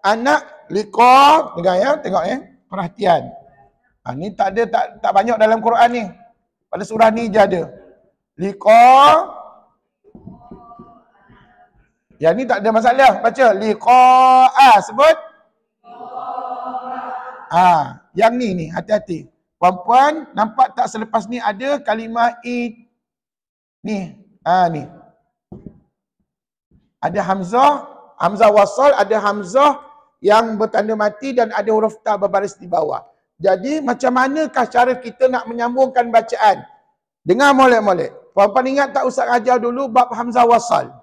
anak liqa? Dengar ya, tengok ya. Perhatian. Ni tak ada tak banyak dalam Quran ni. Pada surah ni je ada. Liqa. Yang ni tak ada masalah. Baca. Liqa'a. Sebut. Yang ni. Hati-hati. Puan-puan, nampak tak selepas ni ada kalimah i. Ni. Ni. Ada hamzah. Hamzah wasal. Ada hamzah yang bertanda mati dan ada huruf ta berbaris di bawah. Jadi, macam manakah cara kita nak menyambungkan bacaan? Dengar molek-molek. Puan-puan ingat tak Ustaz ajar dulu bab hamzah wasal?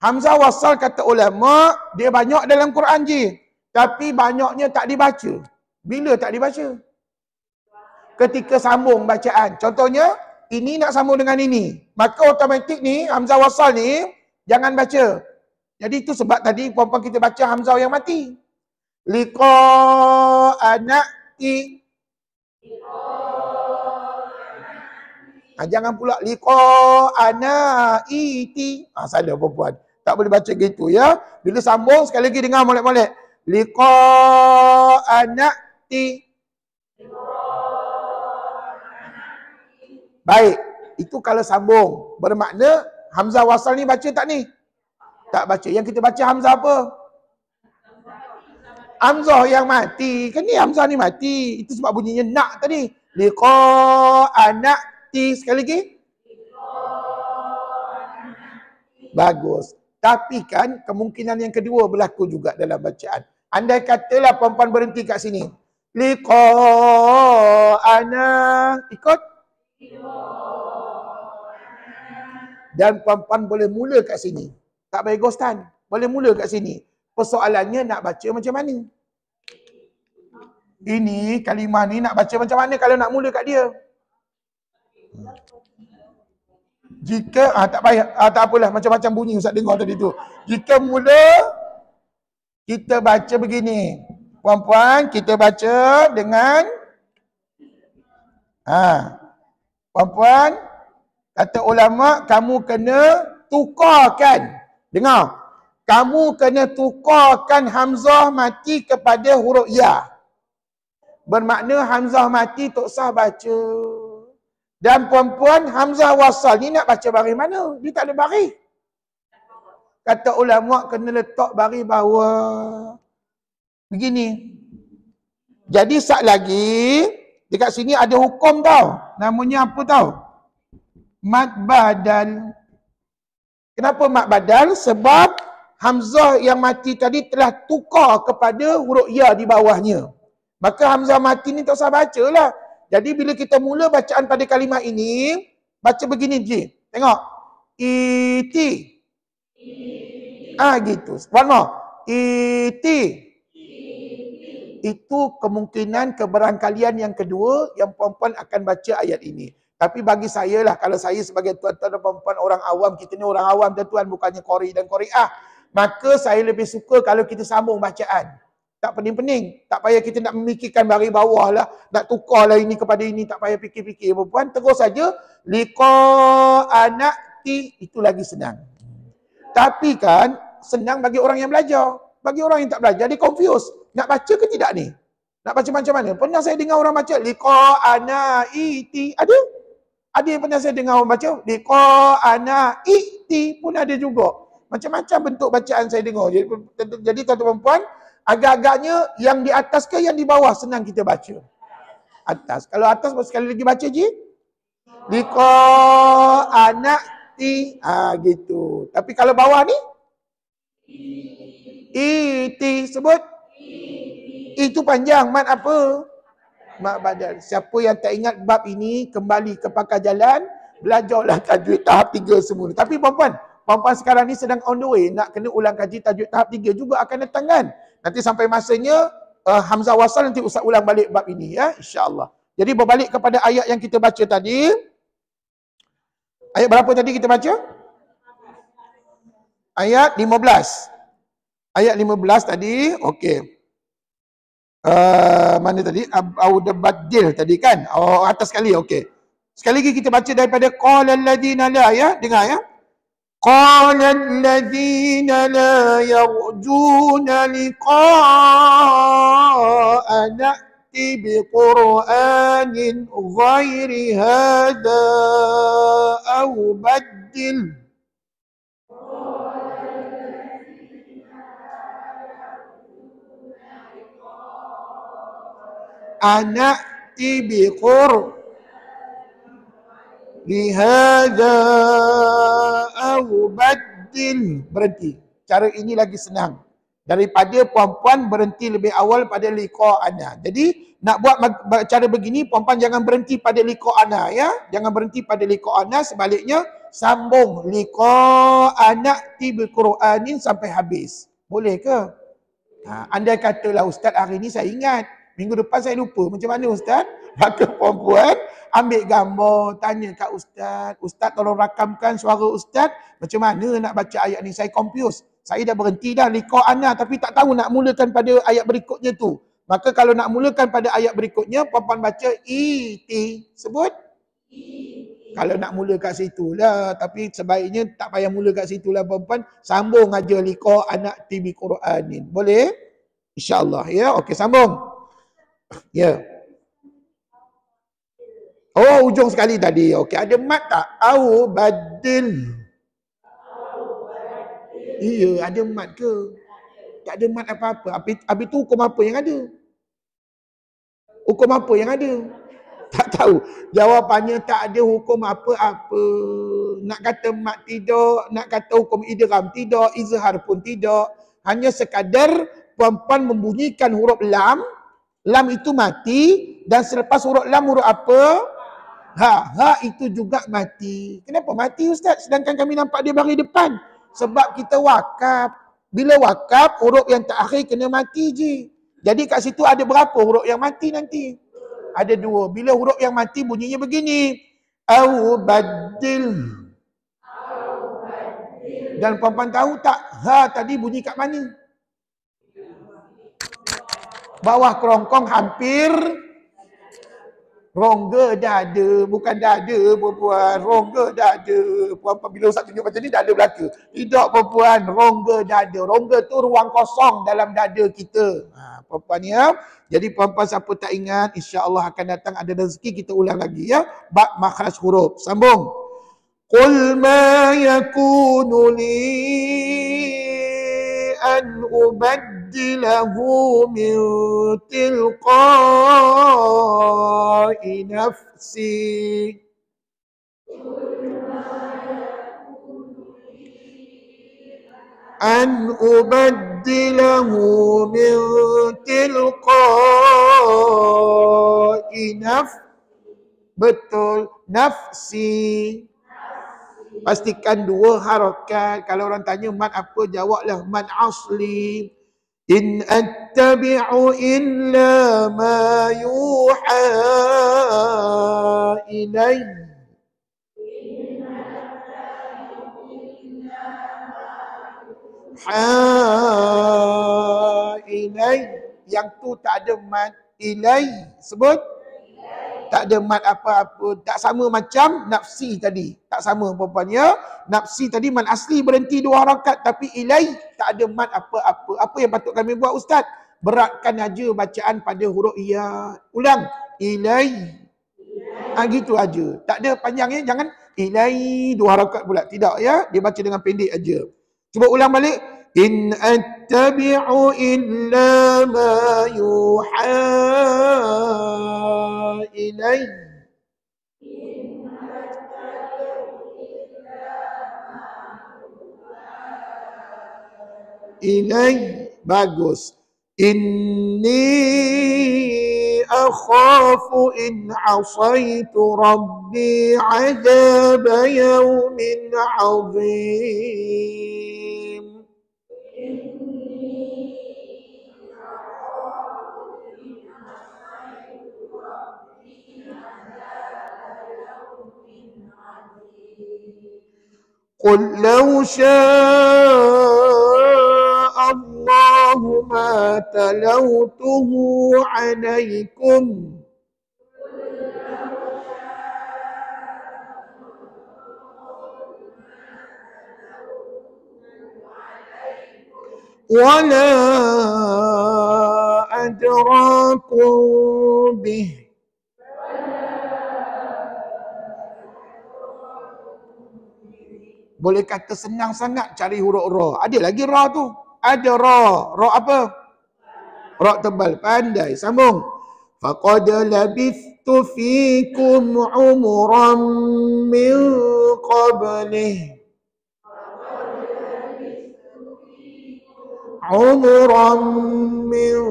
Hamzah wasal kata ulama, dia banyak dalam Quran je. Tapi banyaknya tak dibaca. Bila tak dibaca? Ketika sambung bacaan. Contohnya, ini nak sambung dengan ini. Maka automatik ni, hamzah wasal ni, jangan baca. Jadi itu sebab tadi puan-puan kita baca hamzah yang mati. Liqa ana'ti. Jangan pula liqa ana'iti. Salah perempuan. Tak boleh baca gitu ya. Bila sambung sekali lagi dengar molek-molek. Liqa ana'ti. Baik. Itu kalau sambung. Bermakna hamzah wasal ni baca tak ni? Tak baca. Yang kita baca hamzah apa? Hamzah yang mati. Kan ni hamzah ni mati. Itu sebab bunyinya nak tadi. Liqa ana'ti. Sekali lagi. Bagus. Tapi kan kemungkinan yang kedua berlaku juga dalam bacaan. Andai katalah puan-puan berhenti kat sini. Liqa'ana. Ikut? Dan puan-puan boleh mula kat sini. Tak payah ghostan. Boleh mula kat sini. Persoalannya nak baca macam mana? Ini kalimah ni nak baca macam mana kalau nak mula kat dia? Jika, tak payah, tak apalah, macam-macam bunyi Ustaz dengar tadi tu. Jika mula, kita baca begini. Puan-puan, kita baca dengan, puan-puan, kata ulama, kamu kena tukarkan. Dengar. Kamu kena tukarkan hamzah mati kepada huruf ya. Bermakna hamzah mati tak sah baca. Dan puan-puan, hamzah wasal ni nak baca baris mana? Dia tak ada baris. Kata ulama kena letak baris bawah. Begini. Jadi sat lagi, dekat sini ada hukum tau. Namanya apa tau? Mad badal. Kenapa mad badal? Sebab hamzah yang mati tadi telah tukar kepada huruf ya di bawahnya. Maka hamzah mati ni tak usah baca lah. Jadi bila kita mula bacaan pada kalimah ini, baca begini je. Tengok. Iti. Gitu. One more. Iti. Itu kemungkinan keberangkalian yang kedua yang puan-puan akan baca ayat ini. Tapi bagi saya lah, kalau saya sebagai tuan-tuan dan puan-puan orang awam, kita ni orang awam tuan-tuan, bukannya qori dan qori'ah. Maka saya lebih suka kalau kita sambung bacaan. Tak pening-pening. Tak payah kita nak memikirkan baris bawah lah. Nak tukar lah ini kepada ini. Tak payah fikir-fikir. Puan, terus saja. Liqa anak ti. Itu lagi senang. Tapi kan, senang bagi orang yang belajar. Bagi orang yang tak belajar, dia confuse. Nak baca ke tidak ni? Nak baca macam mana? Pernah saya dengar orang baca. Liqa anak iti. Ada? Ada yang pernah saya dengar orang baca. Liqa anak iti pun ada juga. Macam-macam bentuk bacaan saya dengar. Jadi tuan-tuan puan, agak-agaknya yang di atas ke yang di bawah senang kita baca? Atas. Kalau atas sekali lagi baca je. Liqa anak ti. Gitu. Tapi kalau bawah ni? Iti. Sebut? Itu panjang. Mat apa? Mat badal. Siapa yang tak ingat bab ini, kembali ke pakar jalan, belajarlah tajwid tahap 3 semua. Tapi puan-puan sekarang ni sedang on the way. Nak kena ulang kaji tajwid tahap 3 juga akan datang kan? Nanti sampai masanya hamzah wasal, nanti Ustaz ulang balik bab ini ya, insya-Allah. Jadi berbalik kepada ayat yang kita baca tadi. Ayat berapa tadi kita baca? Ayat 15. Ayat 15 tadi, okey. Mana tadi? Audabaddil tadi kan? Oh, atas sekali, okey. Sekali lagi kita baca daripada qalal ladzina la ya, dengar ya. قال الذين لا يرجون لقاء نأتي بقرآن غير هذا أو بدل نأتي بقرآن Lihada au badil. Berhenti. Cara ini lagi senang daripada puan-puan berhenti lebih awal pada liqa ana. Jadi nak buat cara begini, puan-puan jangan berhenti pada liqa ana ya. Jangan berhenti pada liqa ana, sebaliknya sambung liqa ana tibi Qur'anin sampai habis. Boleh ke? Andai katalah ustaz hari ni saya ingat, minggu depan saya lupa, macam mana ustaz? Maka puan-puan ambil gambar, tanya kat ustaz, ustaz tolong rakamkan suara ustaz, macam mana nak baca ayat ni? Saya confuse. Saya dah berhenti dah liqa ana, tapi tak tahu nak mulakan pada ayat berikutnya tu. Maka kalau nak mulakan pada ayat berikutnya, puan-puan baca iti. Sebut? Kalau nak mula kat situ lah, tapi sebaiknya tak payah mula kat situ lah puan-puan. Sambung aja liqa anak tibi Qur'anin. Boleh? InsyaAllah ya. Okey, sambung. Ya. Oh, ujung sekali tadi. Okey, ada mat tak? Au badil. Iya, ada mat ke? Tak ada mat apa-apa. Habis tu hukum apa yang ada? Hukum apa yang ada? Tak tahu. Jawapannya tak ada hukum apa-apa. Nak kata mat tidak, nak kata hukum idgham tidak, izhar pun tidak. Hanya sekadar puan-puan membunyikan huruf lam. Lam itu mati, dan selepas huruf lam huruf apa? Ha itu juga mati. Kenapa mati ustaz? Sedangkan kami nampak dia baris depan. Sebab kita wakaf. Bila wakaf, huruf yang terakhir kena mati je. Jadi kat situ ada berapa huruf yang mati nanti? Ada 2. Bila huruf yang mati bunyinya begini. Au badil. Dan puan-puan tahu tak, ha tadi bunyi kat mana? Bawah kerongkong hampir rongga dada, bukan dada perempuan, rongga dada. Puan-puan bila Ustaz tunjuk macam ni dada belaka. Tidak perempuan, rongga dada. Rongga tu ruang kosong dalam dada kita. Puan-puan ya. Jadi puan-puan siapa tak ingat, insya-Allah akan datang ada rezeki kita ulang lagi ya. Bab makhraj huruf. Sambung. Qul ma yakunu li an ubaddilahu min tilqa'i nafsi. An ubaddilahu min tilqa'i nafsi. Betul, nafsi. Pastikan 2 harakat. Kalau orang tanya mad apa, jawablah mad asli. In attabi'u illa ma yuha ilai. Ilai. Yang tu tak ada mad ilai. Sebut? Tak ada mad apa-apa. Tak sama macam nafsi tadi. Tak sama perempuan ya. Nafsi tadi mad asli berhenti 2 harakat. Tapi ilai tak ada mad apa-apa. Apa yang patut kami buat Ustaz? Beratkan aja bacaan pada huruf ya. Ulang. Ilai. Gitu aja. Tak ada panjang ya. Jangan ilai 2 harakat pula. Tidak ya. Dia baca dengan pendek aja. Cuba ulang balik. In attabi'u illa ma yuha ilai. Ilai. Bagus. Inni akhafu in asaitu rabbi azaba yawmin azim. قل لو شاء الله ما تلوته عليكم ولا أدراكم به. Boleh kata senang sangat cari huruf ra. Ada lagi ra tu. Ada ra. Ra apa? Ra tebal. Pandai. Sambung. Faqad labithtu fikum umran min qablih. Umran min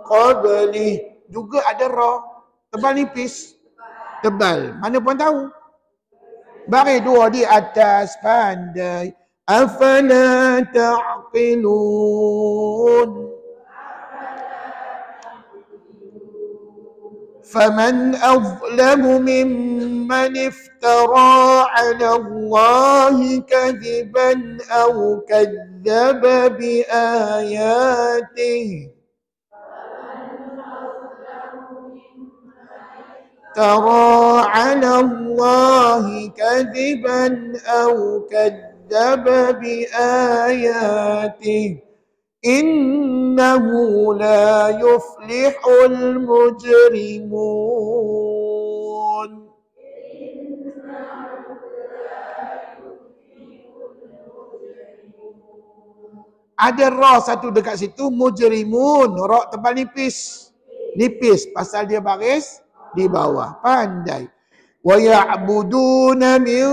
qablih. Juga ada ra. Tebal nipis. Tebal. Mana pun tahu. Bagi 2 di atas, pandai. Afala ta'qilun. Faman azlamu mimman iftara ala Allahi kadhiban aw kadzdzaba bi ayatihi. ترى على الله كذبا أو كذب بآياته إنه لا يفلح المجرمون. Ada ra satu dekat situ, mujrimun. Ra tebal nipis. Nipis pasal dia baris di bawah. Pandai. Wa ya'buduna min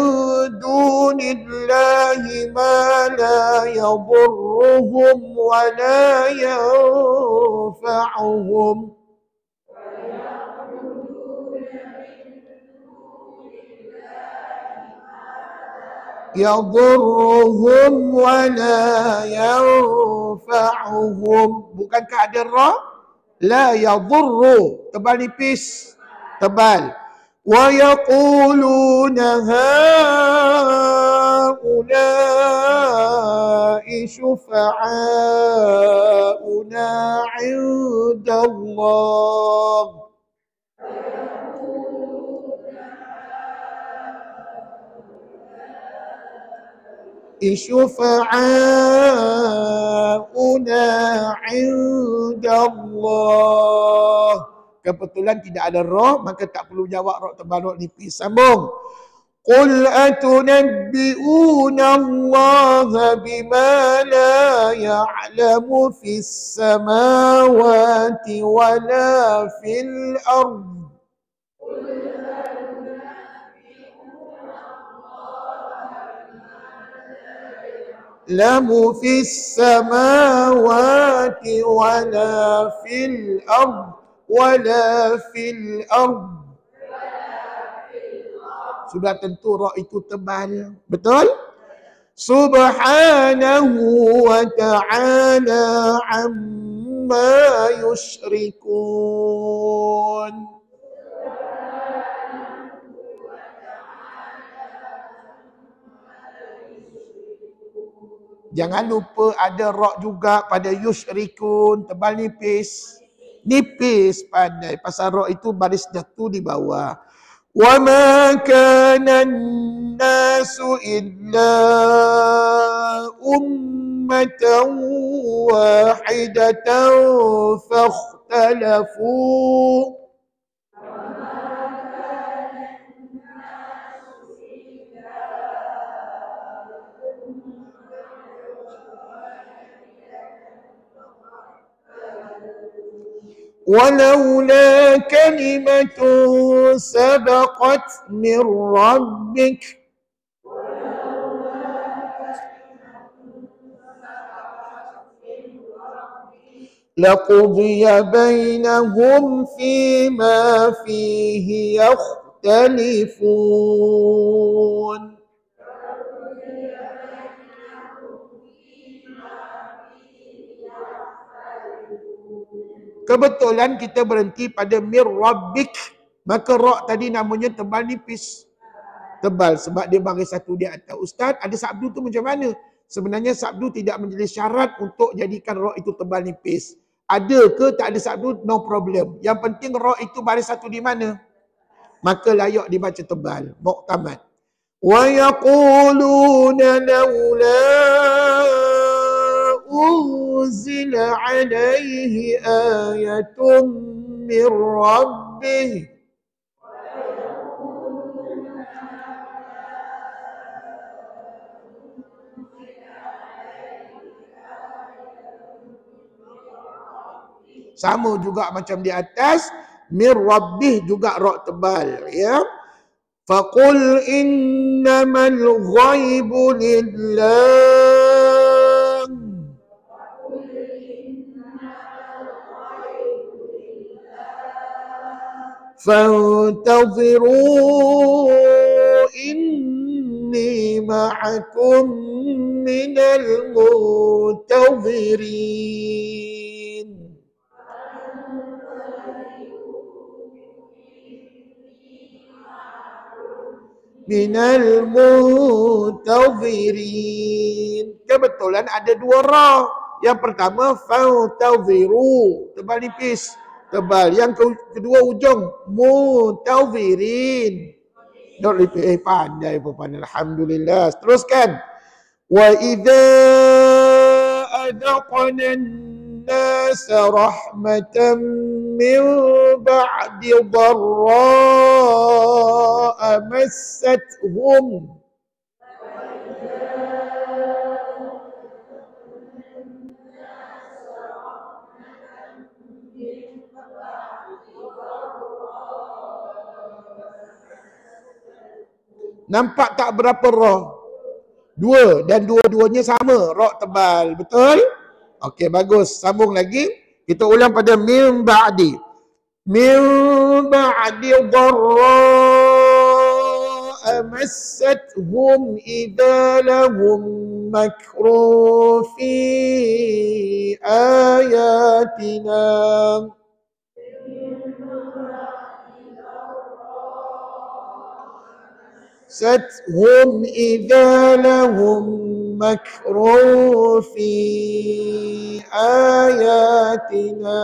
dunillahi ma la yadurruhum wa la yanfa'uhum. yadurruhum wa la yanfa'uhum. Bukankah ada ra? La yadurru, tebal nipis, tebal. Wa yaquluna haula'i syufa'auna 'indallah. Syufa'auna 'indallah. Kebetulan tidak ada ra, maka tak perlu jawab ra tebal ra nipis. Sambung. Qul atunabbi'una Allah bima la ya'lamu fis samawati wa la fil ardh. Lamu fis samawati wa la fil ardh wa la fil ardh. Sudah tentu ra itu tebal. Betul? Subhanahu wa ta'ala amma yushrikun. Jangan lupa ada ra juga pada yushrikun, tebal nipis. Nipis pandai, pasal ra itu baris jatuh di bawah. Wa ma kana an-nasu illa ummatan wahidatan fakhtalafu. ولولا كلمة سبقت من ربك لقضي بينهم فيما فيه يختلفون. Kebetulan kita berhenti pada mir rabbik, maka ra tadi namanya tebal nipis. Tebal sebab dia baris satu di atas. Ustaz, ada sabdu tu macam mana? Sebenarnya sabdu tidak menjadi syarat untuk jadikan ra itu tebal nipis. Ada ke tak ada sabdu, no problem. Yang penting ra itu baris satu di mana? Maka layak dibaca tebal. Muqtamad. Wa yaquluna laula أنزل عليه آية من ربه sama juga macam di atas, mir rabbih juga ra tebal, ya. Faqul innamal ghaibu lillah فانتظروا إني معكم من المنتظرين. من المنتظرين. Kebetulan ada dua ra. Yang pertama fantadhiru, tebal nipis. Tebal. Yang kedua ujung muntazirin. Dok repeat, pandai pun pandai. Alhamdulillah. Teruskan. Wa idza adaqna an-nas rahmatan min ba'di dharra massathum. Nampak tak berapa ra? Dua, dan dua-duanya sama, ra tebal. Betul? Okey, bagus. Sambung lagi. Kita ulang pada min ba'di. Min ba'di dharra مستهم إذا لهم مكر في آياتنا ستهم إذا لهم مكر في آياتنا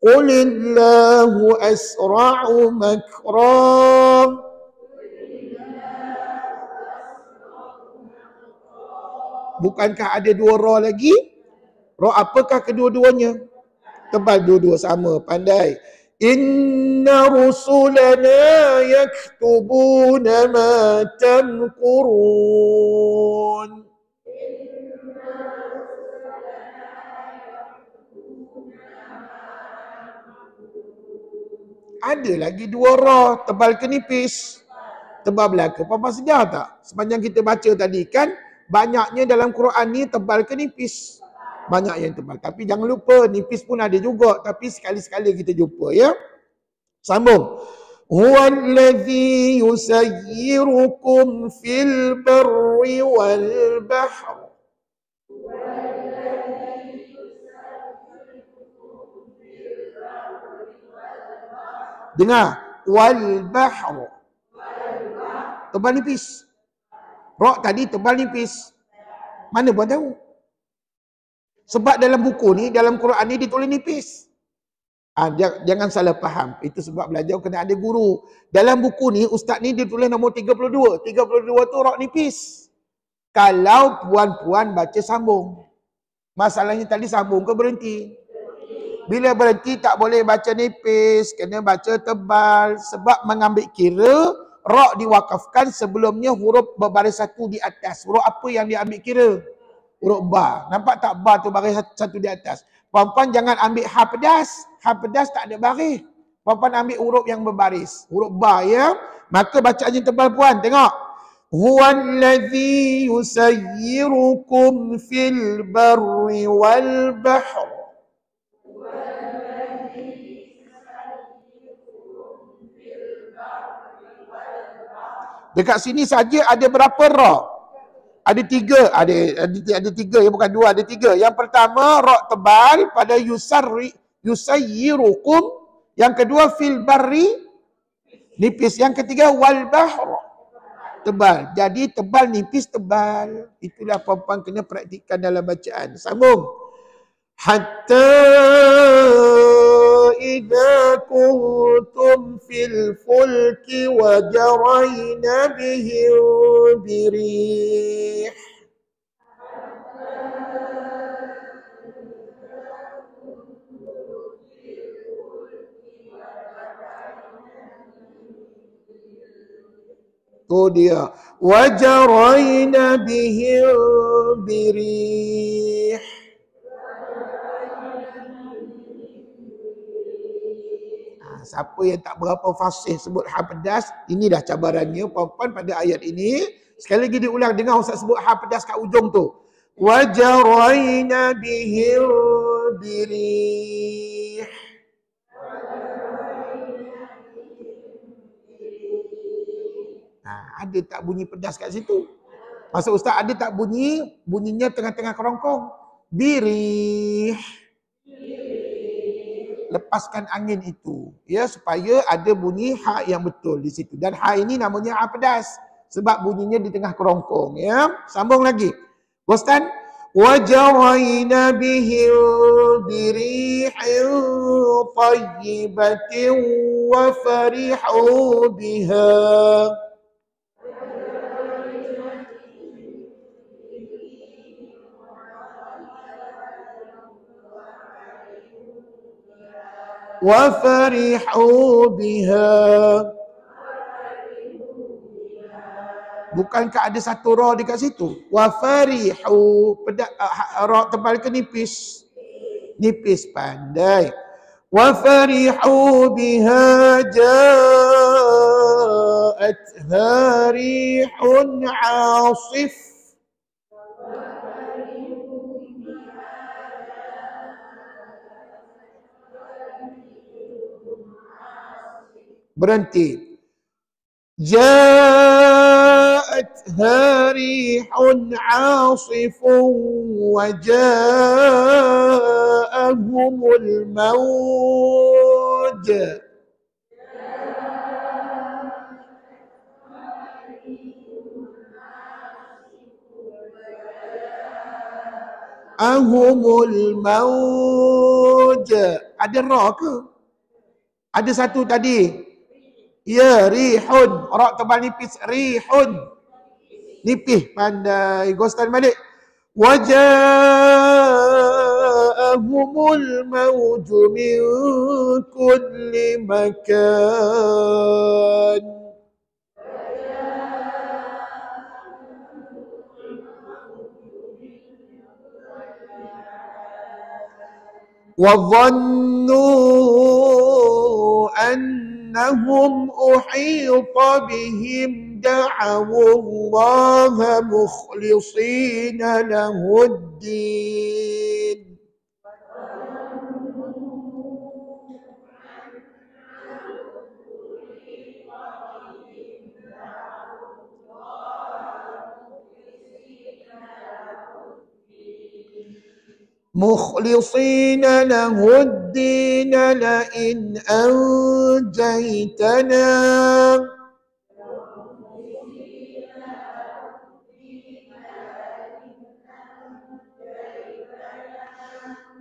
قل الله أسرع مكرا. Bukankah ada dua ra lagi? Ra apakah kedua-duanya? Tebal dua-dua sama, pandai. Inna rusulana yaktubuna ma tamkurun. Ada lagi dua ra, tebal ke nipis? Tebal belaka. Papa sejar tak? Sepanjang kita baca tadi kan, banyaknya dalam Quran ni tebal ke nipis? Banyak yang tebal. Tapi jangan lupa, nipis pun ada juga. Tapi sekali-sekala kita jumpa, ya. Sambung. Huwallazi yusayyirukum fil barri wal bahr. Dengar. Wal bahr. Tebal nipis. Ra tadi tebal nipis. Mana buat tahu? Sebab dalam buku ni, dalam Quran ni ditulis nipis. Jangan salah faham. Itu sebab belajar kena ada guru. Dalam buku ni, ustaz ni dia tulis nombor 32. 32 tu ra nipis. Kalau puan-puan baca sambung. Masalahnya tadi sambung ke berhenti? Bila berhenti tak boleh baca nipis, kena baca tebal. Sebab mengambil kira, ra diwakafkan sebelumnya huruf berbaris satu di atas. Huruf apa yang dia ambil kira? Huruf ba. Nampak tak ba tu baris satu di atas? Puan-puan jangan ambil ha pedas. Ha pedas tak ada baris. Puan-puan ambil huruf yang berbaris. Huruf ba, ya. Maka bacaannya tebal puan. Tengok. Huwallazi yusayyirukum fil barri wal bahr. Dekat sini saja ada berapa ra? Ada tiga, ada tiga, ya bukan dua, ada tiga. Yang pertama ra tebal pada yusayyirukum. Yang kedua fil barri nipis. Yang ketiga wal bahr tebal. Jadi tebal nipis tebal. Itulah puan-puan kena praktikkan dalam bacaan. Sambung. Hatta idza kuntum fil fulki wa jarayna bihim birih. Tu dia. Wa jarayna bihim birih. Siapa yang tak berapa fasih sebut ha pedas, ini dah cabarannya puan-puan pada ayat ini. Sekali lagi diulang, dengar ustaz sebut ha pedas kat ujung tu. Wa jarayna bihim birih. Ada tak bunyi pedas kat situ? Maksud ustaz ada tak bunyinya tengah-tengah kerongkong? Birih. Lepaskan angin itu, ya, supaya ada bunyi ha yang betul di situ. Dan ha ini namanya ha pedas sebab bunyinya di tengah kerongkong, ya. Sambung lagi. Bostan. Wa jarayna bihim birihin tayyibatin wa farihu biha. Wa farihu biha. Bukankah ada satu ra dekat situ? Wa farihu. Ra tebal ke nipis? Nipis, pandai. Wa farihu biha ja'atha rihun 'asif. Berhenti. جاءتها ريح عاصف وجاءهم الموج ahumul mauj. Ada ra ke? Ada satu tadi. Ya, rihun. Ra tebal nipis. Rihun. Nipih pandai. Ghostan balik. Waja'ahumul mauju min kulli makan. وظنوا أنهم أحيط بهم دعوا الله مخلصين له الدين مخلصين له الدين لئن أنجيتنا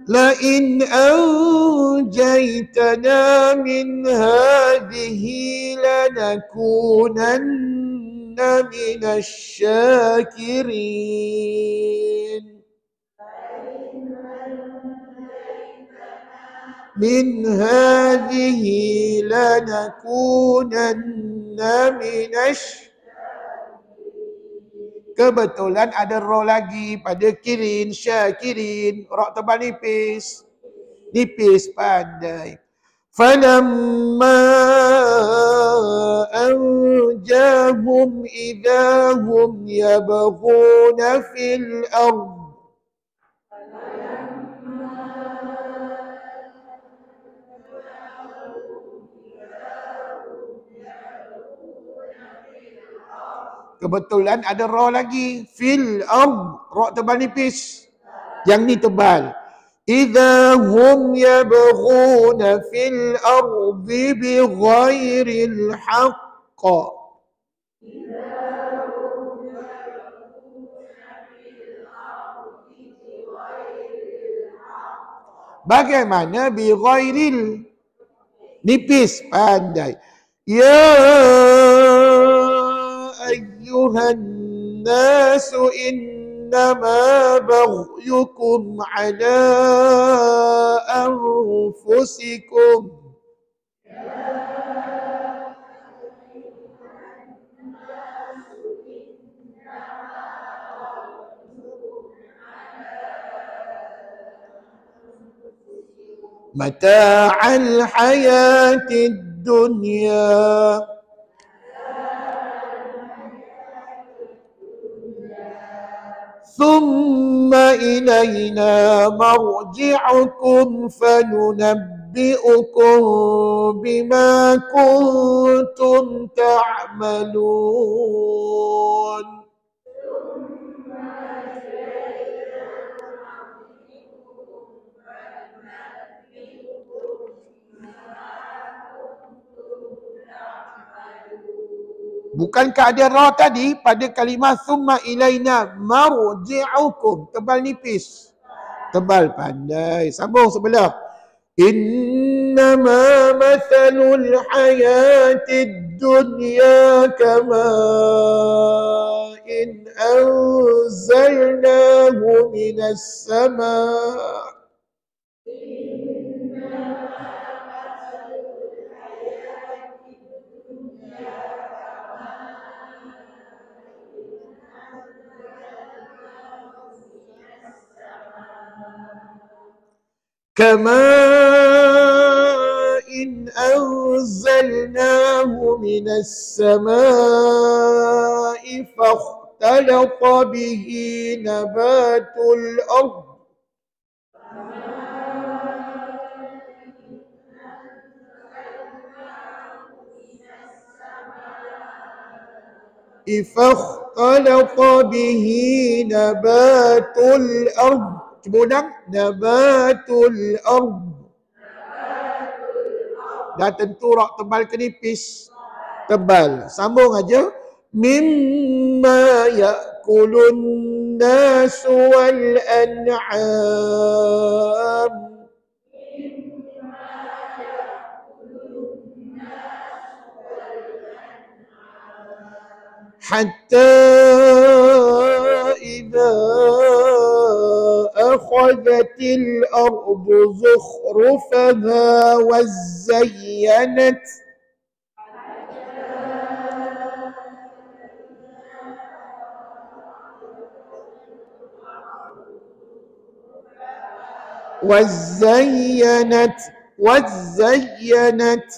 لئن أنجيتنا من هذه لنكونن من الشاكرين من هذه لنكونن من Kebetulan ada ra lagi pada kirin, syakirin. Ra tebal nipis. Nipis pandai. Falamma anjahum idahum yabghuna fil ardh. Kebetulan ada ra lagi. Fil ard. Ra tebal nipis. Yang ni tebal. Idza hum yabghuna fil ardi bighairil haqq. Bagaimana bighairil? Nipis pandai. Ya ayyuhan nasu innama baghyukum ala anfusikum. Mata'al hayatid dunya. ثم إلينا مرجعكم فننبئكم بما كنتم تعملون. Bukankah ada ra tadi pada kalimah summa ilaina marji'ukum? Tebal nipis. Tebal pandai. Sambung sebelah. Innama mathalul hayatid dunya kama in anzalnahu minas sama' كماء أنزلناه من السماء فاختلط به نبات الأرض فاختلط به نبات الأرض. Cuba ulang. نبات الأرض. Dah tentu rak tebal ke nipis? Tebal. Sambung aja. Mimma ya'kulun nasu wal an'am. حتى إذا أخذت الأرض زخرفها وزينت وزينت.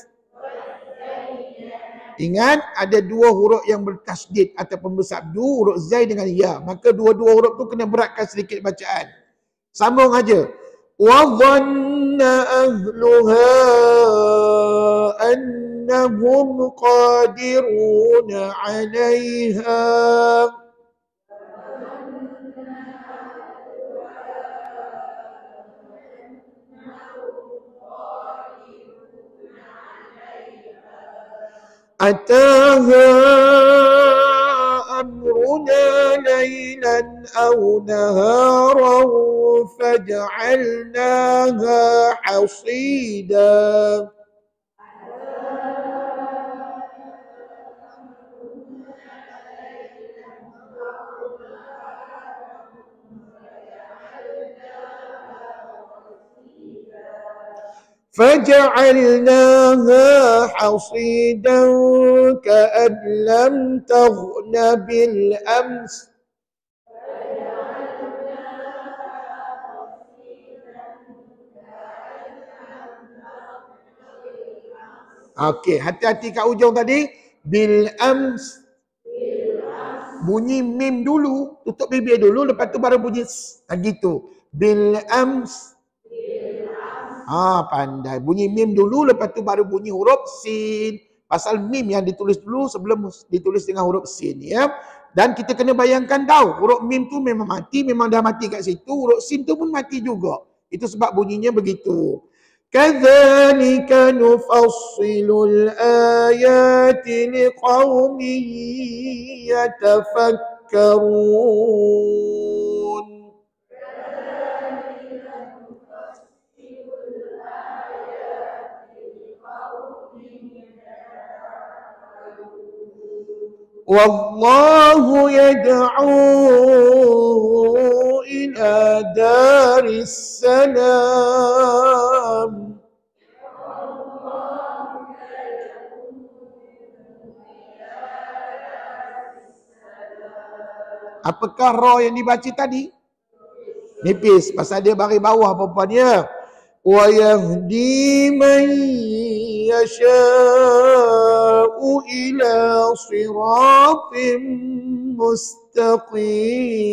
Ingat, ada dua huruf yang bertasdid ataupun bersabdu, huruf zai dengan ya. Maka dua-dua huruf tu kena beratkan sedikit bacaan. Sambung aja. Wa dhanna ahluha annahum qadirun 'alayha. أتاها أمرنا ليلا أو نهارا فجعلناها حصيدا. فجعلناها حصيدا كأن لم تغن بالأمس. Okey, hati-hati kat ujung tadi. Bil ams. Bunyi mim dulu, tutup bibir dulu, lepas tu baru bunyi s. Gitu. Bil ams. Pandai. Bunyi mim dulu, lepas tu baru bunyi huruf sin. Pasal mim yang ditulis dulu sebelum ditulis dengan huruf sin, ya. Dan kita kena bayangkan tahu, huruf mim tu memang mati, memang dah mati kat situ. Huruf sin tu pun mati juga. Itu sebab bunyinya begitu. Kadzalika nufassilul ayati liqaumin yatafakkarun. Wallahu yad'u ila daris salam. Apakah ra yang dibaca tadi? Nipis, pasal dia baris bawah perempuannya. Wa yahdi man yasha'u ila siratim mustaqim.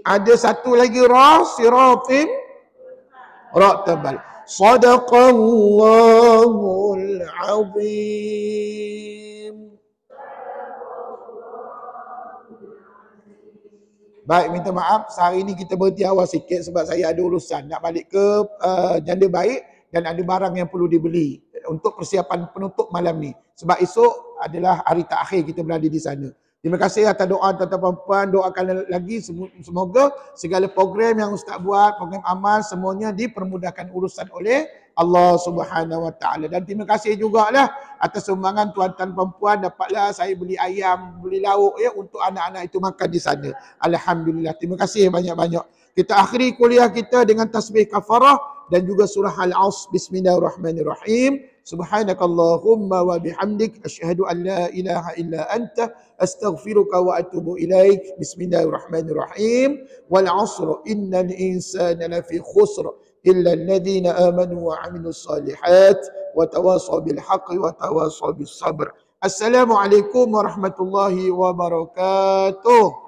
Ada satu lagi ra, siratim, ra tebal. Sadaqallahul azim. Baik, minta maaf sehari ini kita berhenti awal sikit sebab saya ada urusan nak balik ke Janda Baik dan ada barang yang perlu dibeli untuk persiapan penutup malam ni. Sebab esok adalah hari terakhir kita berada di sana. Terima kasih atas doa tuan-tuan puan, doakan lagi semoga segala program yang Ustaz buat, program amal semuanya dipermudahkan urusan oleh Allah Subhanahu Wa Taala. Dan terima kasih jugalah atas sumbangan tuan-tuan puan, dapatlah saya beli ayam, beli lauk ya untuk anak-anak itu makan di sana. Alhamdulillah. Terima kasih banyak-banyak. Kita akhiri kuliah kita dengan tasbih kafarah dan juga surah Al-Asr. Bismillahirrahmanirrahim. Subhanakallahumma wa bihamdik asyhadu an la ilaha illa anta astaghfiruka wa atubu ilaik. Bismillahirrahmanirrahim. Wal 'asr innal insana lafi khusr illa alladhina amanu wa 'amilus salihat wa tawasaw bil haqqi wa tawasaw bis sabr. Assalamualaikum warahmatullahi wabarakatuh.